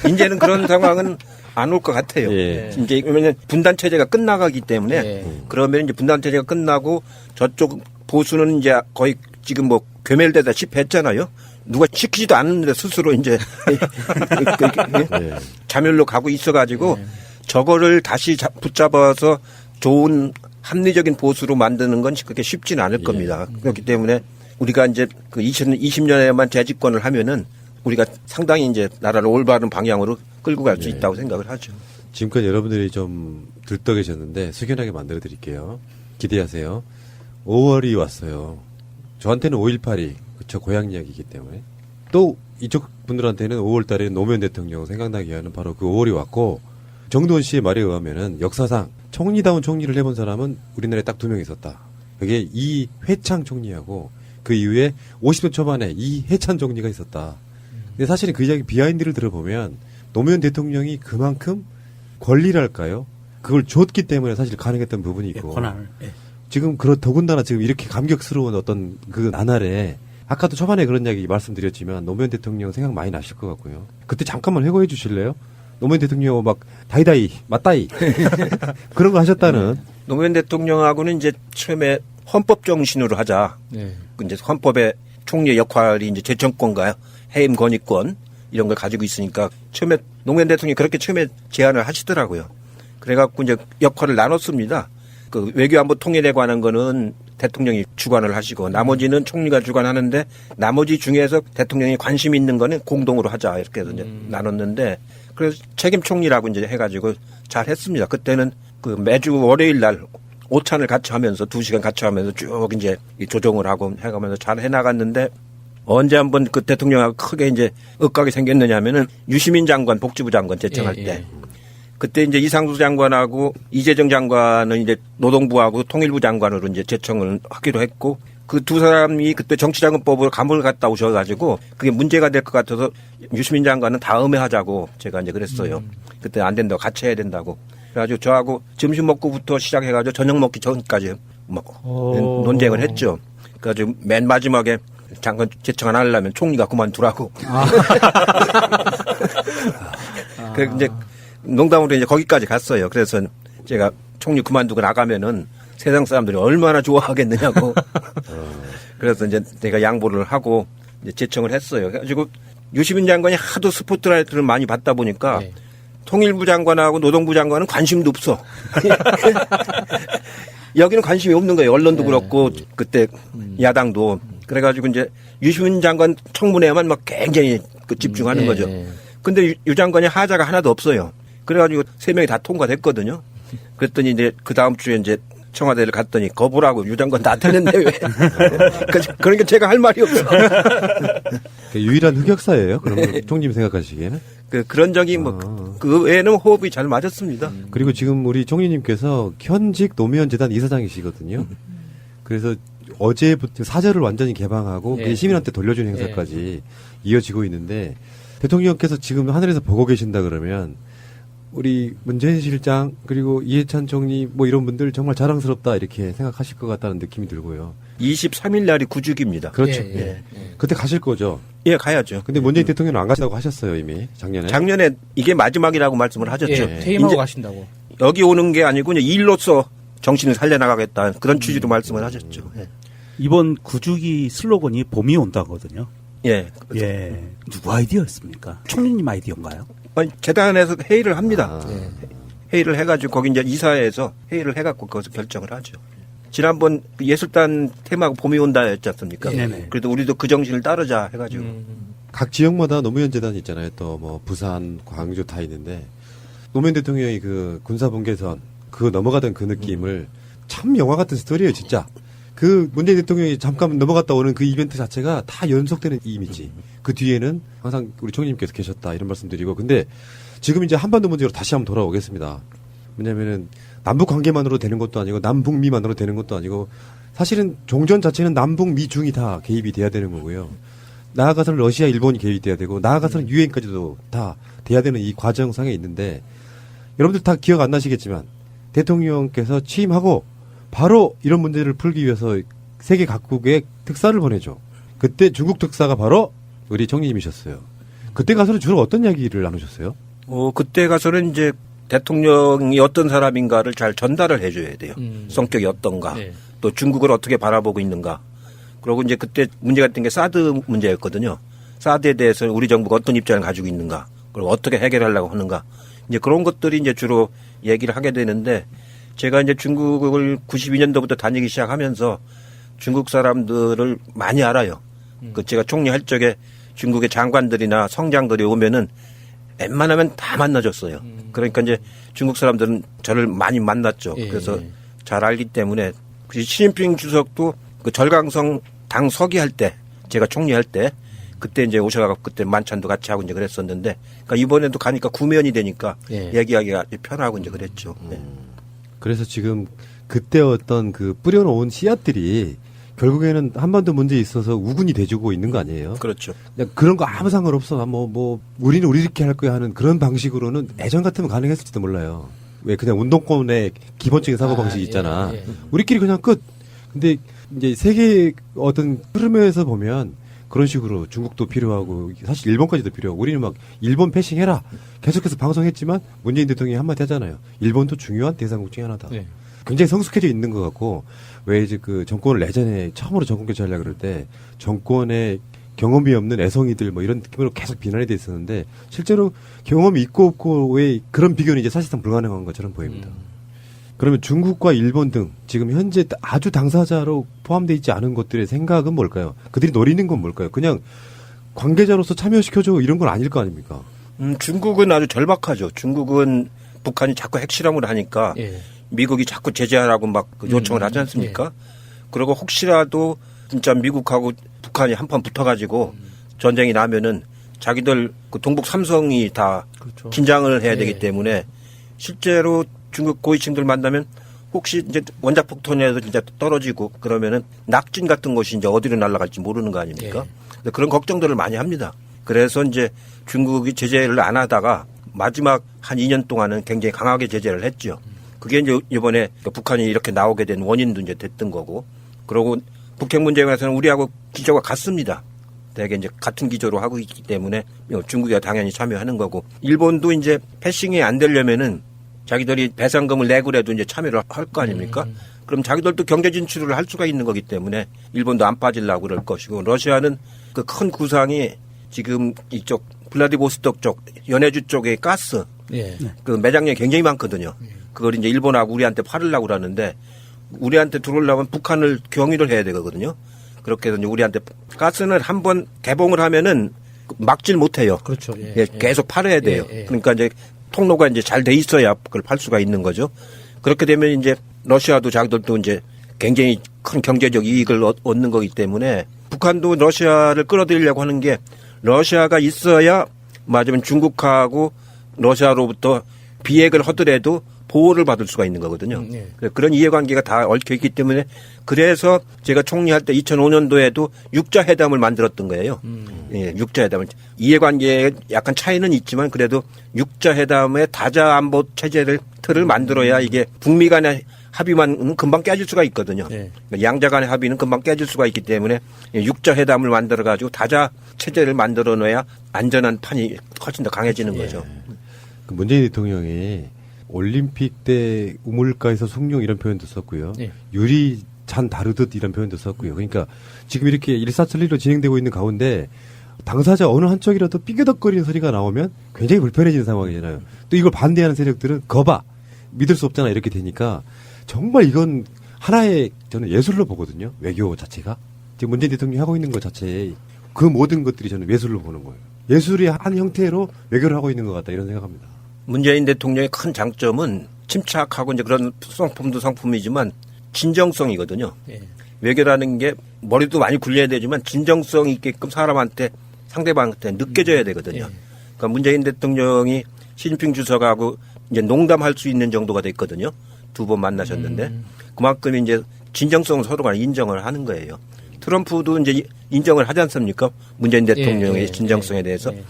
이제는 그런 상황은 안 올 것 같아요. 예. 이제 왜냐면 분단 체제가 끝나가기 때문에 예. 그러면 이제 분단 체제가 끝나고 저쪽 보수는 이제 거의 지금 뭐 괴멸되다시피 했잖아요. 누가 시키지도 않는데 스스로 이제 네. 자멸로 가고 있어가지고 저거를 다시 붙잡아서 좋은 합리적인 보수로 만드는 건 그렇게 쉽지는 않을 겁니다. 그렇기 때문에 우리가 이제 그 2020년에만 재집권을 하면은 우리가 상당히 이제 나라를 올바른 방향으로 끌고 갈 수 있다고 생각을 하죠. 지금까지 여러분들이 좀 들떠 계셨는데 숙연하게 만들어 드릴게요. 기대하세요. 5월이 왔어요. 저한테는 5.18이 그쵸 고향 이야기이기 때문에 또 이쪽 분들한테는 5월 달에 노무현 대통령 생각나게 하는 바로 그 5월이 왔고 정두원 씨의 말에 의하면은 역사상 총리다운 총리를 해본 사람은 우리나라에 딱 2명 있었다. 그게 이회창 총리하고 그 이후에 50대 초반에 이해찬 총리가 있었다. 근데 사실은 그 이야기 비하인드를 들어보면 노무현 대통령이 그만큼 권리랄까요? 그걸 줬기 때문에 사실 가능했던 부분이 있고 권한을. 예. 지금 더군다나 지금 이렇게 감격스러운 어떤 그 나날에 아까도 초반에 그런 이야기 말씀드렸지만 노무현 대통령 생각 많이 나실 것 같고요. 그때 잠깐만 회고해 주실래요? 노무현 대통령 막 다이다이 맞다이 그런 거 하셨다는 노무현 대통령하고는 이제 처음에 헌법 정신으로 하자. 네. 이제 헌법의 총리의 역할이 이제 재청권과 해임 건의권 이런 걸 가지고 있으니까 처음에 노무현 대통령이 그렇게 처음에 제안을 하시더라고요. 그래갖고 이제 역할을 나눴습니다. 그 외교안보 통일에 관한 거는 대통령이 주관을 하시고 나머지는 총리가 주관하는데 나머지 중에서 대통령이 관심 있는 거는 공동으로 하자 이렇게 해서 이제 나눴는데 그래서 책임 총리라고 이제 해가지고 잘 했습니다. 그때는 그 매주 월요일 날 오찬을 같이 하면서 2시간 같이 하면서 쭉 이제 조정을 하고 해가면서 잘 해나갔는데 언제 한번 그 대통령하고 크게 이제 엇가게 생겼느냐면은 유시민 장관 복지부 장관 제청할 때 그때 이제 이상수 장관하고 이재정 장관은 이제 노동부하고 통일부 장관으로 이제 제청을 하기로 했고 그 두 사람이 그때 정치자금법으로 감옥을 갔다 오셔가지고 그게 문제가 될 것 같아서 유시민 장관은 다음에 하자고 제가 이제 그랬어요. 그때 안 된다고 같이 해야 된다고. 그래가지고 저하고 점심 먹고부터 시작해가지고 저녁 먹기 전까지 막 논쟁을 했죠. 그래가지고 맨 마지막에 장관 제청 안 하려면 총리가 그만두라고. 그래서 이제 농담으로 이제 거기까지 갔어요. 그래서 제가 총리 그만두고 나가면은 세상 사람들이 얼마나 좋아하겠느냐고. 그래서 이제 내가 양보를 하고 이제 제청을 했어요. 그래가지고 유시민 장관이 하도 스포트라이트를 많이 받다 보니까 네. 통일부 장관하고 노동부 장관은 관심도 없어. 여기는 관심이 없는 거예요. 언론도 그렇고 그때 야당도. 그래가지고 이제 유시민 장관 청문회에만 막 굉장히 그 집중하는 거죠. 근데 유 장관이 하자가 하나도 없어요. 그래가지고 3명이 다 통과됐거든요. 그랬더니 이제 그 다음 주에 이제 청와대를 갔더니 거부라고 유 장관 다 틀렸는데 왜. 그러니까 제가 할 말이 없어. 유일한 흑역사예요. 그러면 총님 생각하시기에는? 그런 적이 그 외에는 호흡이 잘 맞았습니다. 그리고 지금 우리 총리님께서 현직 노무현 재단 이사장이시거든요. 그래서 어제부터 사저를 완전히 개방하고 그게 시민한테 돌려주는 행사까지 이어지고 있는데 대통령께서 지금 하늘에서 보고 계신다 그러면 우리 문재인 실장 그리고 이해찬 총리 뭐 이런 분들 정말 자랑스럽다 이렇게 생각하실 것 같다는 느낌이 들고요. 23일 날이 구주기입니다. 그렇죠. 그때 가실 거죠. 예, 가야죠. 근데 문재인 대통령은 안 가신다고 하셨어요 이미 작년에. 작년에 이게 마지막이라고 말씀을 하셨죠. 퇴임하고 이제 가신다고. 여기 오는 게 아니고 이제 일로서 정신을 살려나가겠다 그런 취지로 말씀을 하셨죠. 이번 구주기 슬로건이 봄이 온다거든요. 예. 예. 누구 아이디어였습니까? 총리님 아이디어인가요? 아니, 재단에서 회의를 합니다. 회의를 해가지고 거기 이제 이사회에서 회의를 해갖고 거기서 결정을 하죠. 지난번 그 예술단 테마가 봄이 온다 했지 않습니까? 네네. 그래도 우리도 그 정신을 따르자 해가지고. 각 지역마다 노무현 재단이 있잖아요. 또 뭐 부산, 광주 다 있는데 노무현 대통령이 그 군사분계선 그 넘어가던 그 느낌을 참 영화 같은 스토리예요, 진짜. 그 문재인 대통령이 잠깐 넘어갔다 오는 그 이벤트 자체가 다 연속되는 이미지. 그 뒤에는 항상 우리 총리님께서 계셨다 이런 말씀드리고 근데 지금 이제 한반도 문제로 다시 한번 돌아오겠습니다. 왜냐면은 남북 관계만으로 되는 것도 아니고 남북미만으로 되는 것도 아니고 사실은 종전 자체는 남북미 중이 다 개입이 돼야 되는 거고요. 나아가서는 러시아, 일본이 개입이 돼야 되고 나아가서는 유엔까지도 다 돼야 되는 이 과정상에 있는데 여러분들 다 기억 안 나시겠지만 대통령께서 취임하고 바로 이런 문제를 풀기 위해서 세계 각국에 특사를 보내죠. 그때 중국 특사가 바로 우리 총리님이셨어요. 그때 가서는 주로 어떤 이야기를 나누셨어요? 그때 가서는 이제 대통령이 어떤 사람인가를 잘 전달을 해줘야 돼요. 성격이 어떤가. 또 중국을 어떻게 바라보고 있는가. 그리고 이제 그때 문제가 됐던 게 사드 문제였거든요. 사드에 대해서 우리 정부가 어떤 입장을 가지고 있는가, 그리고 어떻게 해결하려고 하는가, 이제 그런 것들이 이제 주로 얘기를 하게 되는데, 제가 이제 중국을 92년도부터 다니기 시작하면서 중국 사람들을 많이 알아요. 그 제가 총리할 적에 중국의 장관들이나 성장들이 오면은 웬만하면 다 만나줬어요. 그러니까 이제 중국 사람들은 저를 많이 만났죠. 예, 그래서 예. 잘 알기 때문에 시진핑 주석도 그 절강성 당 서기할 때 제가 총리할 때 그때 이제 오셔가지고 그때 만찬도 같이 하고 이제 그랬었는데, 그러니까 이번에도 가니까 구면이 되니까 예. 얘기하기가 편하고 이제 그랬죠. 네. 그래서 지금 그때 어떤 그 뿌려놓은 씨앗들이 결국에는 한반도 문제에 있어서 우군이 돼주고 있는 거 아니에요? 그렇죠. 그냥 그런 거 아무 상관없어. 우리는 우리 이렇게 할 거야 하는 그런 방식으로는 예전 같으면 가능했을지도 몰라요. 왜 그냥 운동권의 기본적인 사고방식이 있잖아. 예. 우리끼리 그냥 끝. 근데 이제 세계 어떤 흐름에서 보면 그런 식으로 중국도 필요하고 사실 일본까지도 필요하고 우리는 막 일본 패싱해라. 계속해서 방송했지만 문재인 대통령이 한마디 하잖아요. 일본도 중요한 대상국 중에 하나다. 예. 굉장히 성숙해져 있는 것 같고, 왜 이제 그 정권을 예전에 처음으로 정권 교체하려고 그럴 때 정권에 경험이 없는 애송이들 뭐 이런 느낌으로 계속 비난이 돼 있었는데 실제로 경험이 있고 없고의 그런 비교는 이제 사실상 불가능한 것처럼 보입니다. 그러면 중국과 일본 등 지금 현재 아주 당사자로 포함되어 있지 않은 것들의 생각은 뭘까요? 그들이 노리는 건 뭘까요? 그냥 관계자로서 참여시켜줘 이런 건 아닐 거 아닙니까? 중국은 아주 절박하죠. 중국은 북한이 자꾸 핵실험을 하니까 예. 미국이 자꾸 제재하라고 막 요청을 하지 않습니까? 그리고 혹시라도 진짜 미국하고 북한이 한판 붙어가지고 전쟁이 나면은 자기들 그 동북 삼성이 다 그렇죠. 긴장을 해야 예. 되기 때문에 실제로 중국 고위층들 만나면 혹시 이제 원자 폭탄에도 진짜 떨어지고 그러면은 낙진 같은 것이 이제 어디로 날아갈지 모르는 거 아닙니까? 예. 그런 걱정들을 많이 합니다. 그래서 이제 중국이 제재를 안 하다가 마지막 한 2년 동안은 굉장히 강하게 제재를 했죠. 그게 이제 이번에 북한이 이렇게 나오게 된 원인도 이제 됐던 거고, 그리고 북핵 문제에 관해서는 우리하고 기조가 같습니다. 대개 이제 같은 기조로 하고 있기 때문에 중국이 당연히 참여하는 거고, 일본도 이제 패싱이 안 되려면은 자기들이 배상금을 내고라도 이제 참여를 할 거 아닙니까? 그럼 자기들도 경제 진출을 할 수가 있는 거기 때문에 일본도 안 빠지려고 그럴 것이고, 러시아는 그 큰 구상이 지금 이쪽 블라디보스톡 쪽 연해주 쪽에 가스 예. 그 매장량이 굉장히 많거든요. 그걸 이제 일본하고 우리한테 팔으려고 그러는데 우리한테 들어오려면 북한을 경유를 해야 되거든요. 그렇게 해서 이제 우리한테 가스는 한번 개봉을 하면은 막질 못해요. 그렇죠. 예. 예, 계속 팔아야 돼요. 예, 예. 그러니까 이제 통로가 이제 잘 돼 있어야 그걸 팔 수가 있는 거죠. 그렇게 되면 이제 러시아도 자기들도 이제 굉장히 큰 경제적 이익을 얻는 거기 때문에 북한도 러시아를 끌어들이려고 하는 게 러시아가 있어야 맞으면 중국하고 러시아로부터 비핵을 하더라도 보호를 받을 수가 있는 거거든요. 예. 그런 이해관계가 다 얽혀 있기 때문에 그래서 제가 총리할 때 2005년도에도 육자회담을 만들었던 거예요. 예, 육자회담을. 이해관계에 약간 차이는 있지만 그래도 육자회담의 다자안보 체제를 틀을 만들어야 이게 북미 간의 합의만 금방 깨질 수가 있거든요. 예. 양자 간의 합의는 금방 깨질 수가 있기 때문에 육자회담을 만들어가지고 다자 체제를 만들어 놓아야 안전한 판이 훨씬 더 강해지는 거죠. 그 문재인 대통령이 올림픽 때 우물가에서 숭늉 이런 표현도 썼고요. 예. 유리 잔 다루듯 이런 표현도 썼고요. 그러니까 지금 이렇게 일사천리로 진행되고 있는 가운데 당사자 어느 한쪽이라도 삐그덕거리는 소리가 나오면 굉장히 불편해지는 상황이잖아요. 또 이걸 반대하는 세력들은 거봐 믿을 수 없잖아 이렇게 되니까 정말 이건 하나의 저는 예술로 보거든요. 외교 자체가 지금 문재인 대통령이 하고 있는 것 자체에 그 모든 것들이 저는 예술로 보는 거예요. 예술의 한 형태로 외교를 하고 있는 것 같다 이런 생각합니다. 문재인 대통령의 큰 장점은 침착하고 이제 그런 성품도 성품이지만 진정성이거든요. 예. 외교라는 게 머리도 많이 굴려야 되지만 진정성 있게끔 사람한테 상대방한테 느껴져야 되거든요. 예. 그러니까 문재인 대통령이 시진핑 주석하고 이제 농담할 수 있는 정도가 됐거든요. 2번 만나셨는데 그만큼 이제 진정성을 서로가 인정을 하는 거예요. 트럼프도 이제 인정을 하지 않습니까? 문재인 대통령의 예, 예, 진정성에 예, 대해서. 예.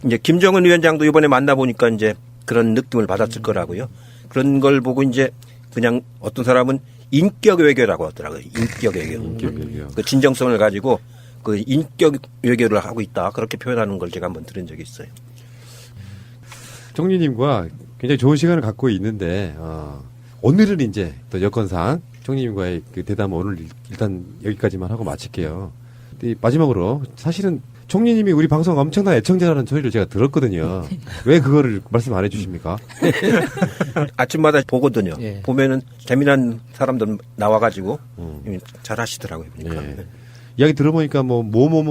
이제 김정은 위원장도 이번에 만나보니까 이제 그런 느낌을 받았을 거라고요. 그런 걸 보고 이제 그냥 어떤 사람은 인격 외교라고 하더라고요. 인격 외교. 인격 외교. 그 진정성을 가지고 그 인격 외교를 하고 있다. 그렇게 표현하는 걸 제가 한번 들은 적이 있어요. 총리님과 굉장히 좋은 시간을 갖고 있는데 오늘은 이제 또 여건상 총리님과의 그 대담 오늘 일단 여기까지만 하고 마칠게요. 근데 마지막으로 사실은 총리님이 우리 방송 엄청난 애청자라는 소리를 제가 들었거든요. 왜 그거를 말씀 안 해주십니까? 아침마다 보거든요. 예. 보면은 재미난 사람들 나와가지고 잘 하시더라고요. 보니까. 예. 이야기 들어보니까 뭐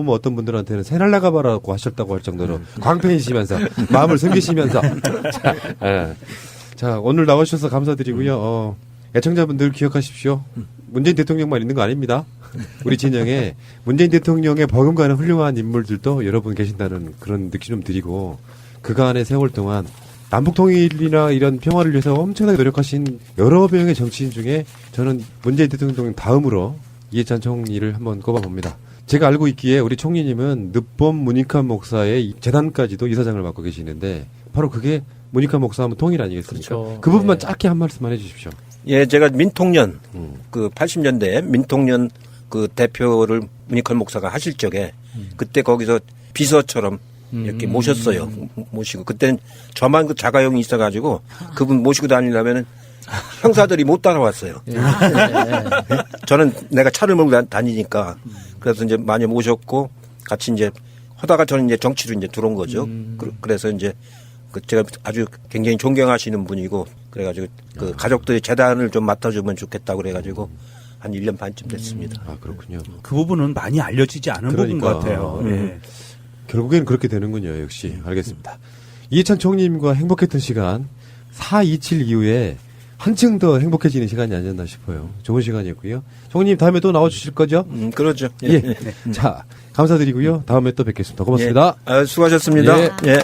어떤 분들한테는 새날 나가봐라고 하셨다고 할 정도로 광팬이시면서 마음을 숨기시면서 자 오늘 나와주셔서 감사드리고요. 애청자분들 기억하십시오. 문재인 대통령만 있는 거 아닙니다. 우리 진영에 문재인 대통령의 버금가는 훌륭한 인물들도 여러분 계신다는 그런 느낌 좀 드리고 그간의 세월 동안 남북통일이나 이런 평화를 위해서 엄청나게 노력하신 여러 명의 정치인 중에 저는 문재인 대통령 다음으로 이해찬 총리를 한번 꼽아봅니다. 제가 알고 있기에 우리 총리님은 늦봄 문익환 목사의 재단까지도 이사장을 맡고 계시는데 바로 그게 문익환 목사 하면 통일 아니겠습니까? 그렇죠. 그 부분만 네. 짧게 한 말씀만 해주십시오. 예, 제가 민통년 그 80년대에 민통년 그 대표를 문익환 목사가 하실 적에 그때 거기서 비서처럼 이렇게 모셨어요. 모시고 그때는 저만 그 자가용이 있어가지고 그분 모시고 다니려면은 형사들이 못 따라왔어요. 저는 내가 차를 몰고 다니니까 그래서 이제 많이 모셨고 같이 이제 하다가 저는 이제 정치로 이제 들어온 거죠. 그래서 이제 그 제가 아주 굉장히 존경하시는 분이고 그래가지고 그 가족들의 재단을 좀 맡아주면 좋겠다고 그래가지고 한 1년 반쯤 됐습니다. 아 그렇군요. 그 부분은 많이 알려지지 않은 부분 그러니까. 같아요. 예. 결국에는 그렇게 되는군요. 역시 알겠습니다. 이해찬 총리님과 행복했던 시간 4.27 이후에 한층 더 행복해지는 시간이 아니었나 싶어요. 좋은 시간이었고요. 총리님 다음에 또 나와주실 거죠? 그러죠. 예. 자 감사드리고요. 다음에 또 뵙겠습니다. 고맙습니다. 수고하셨습니다. 예. 예.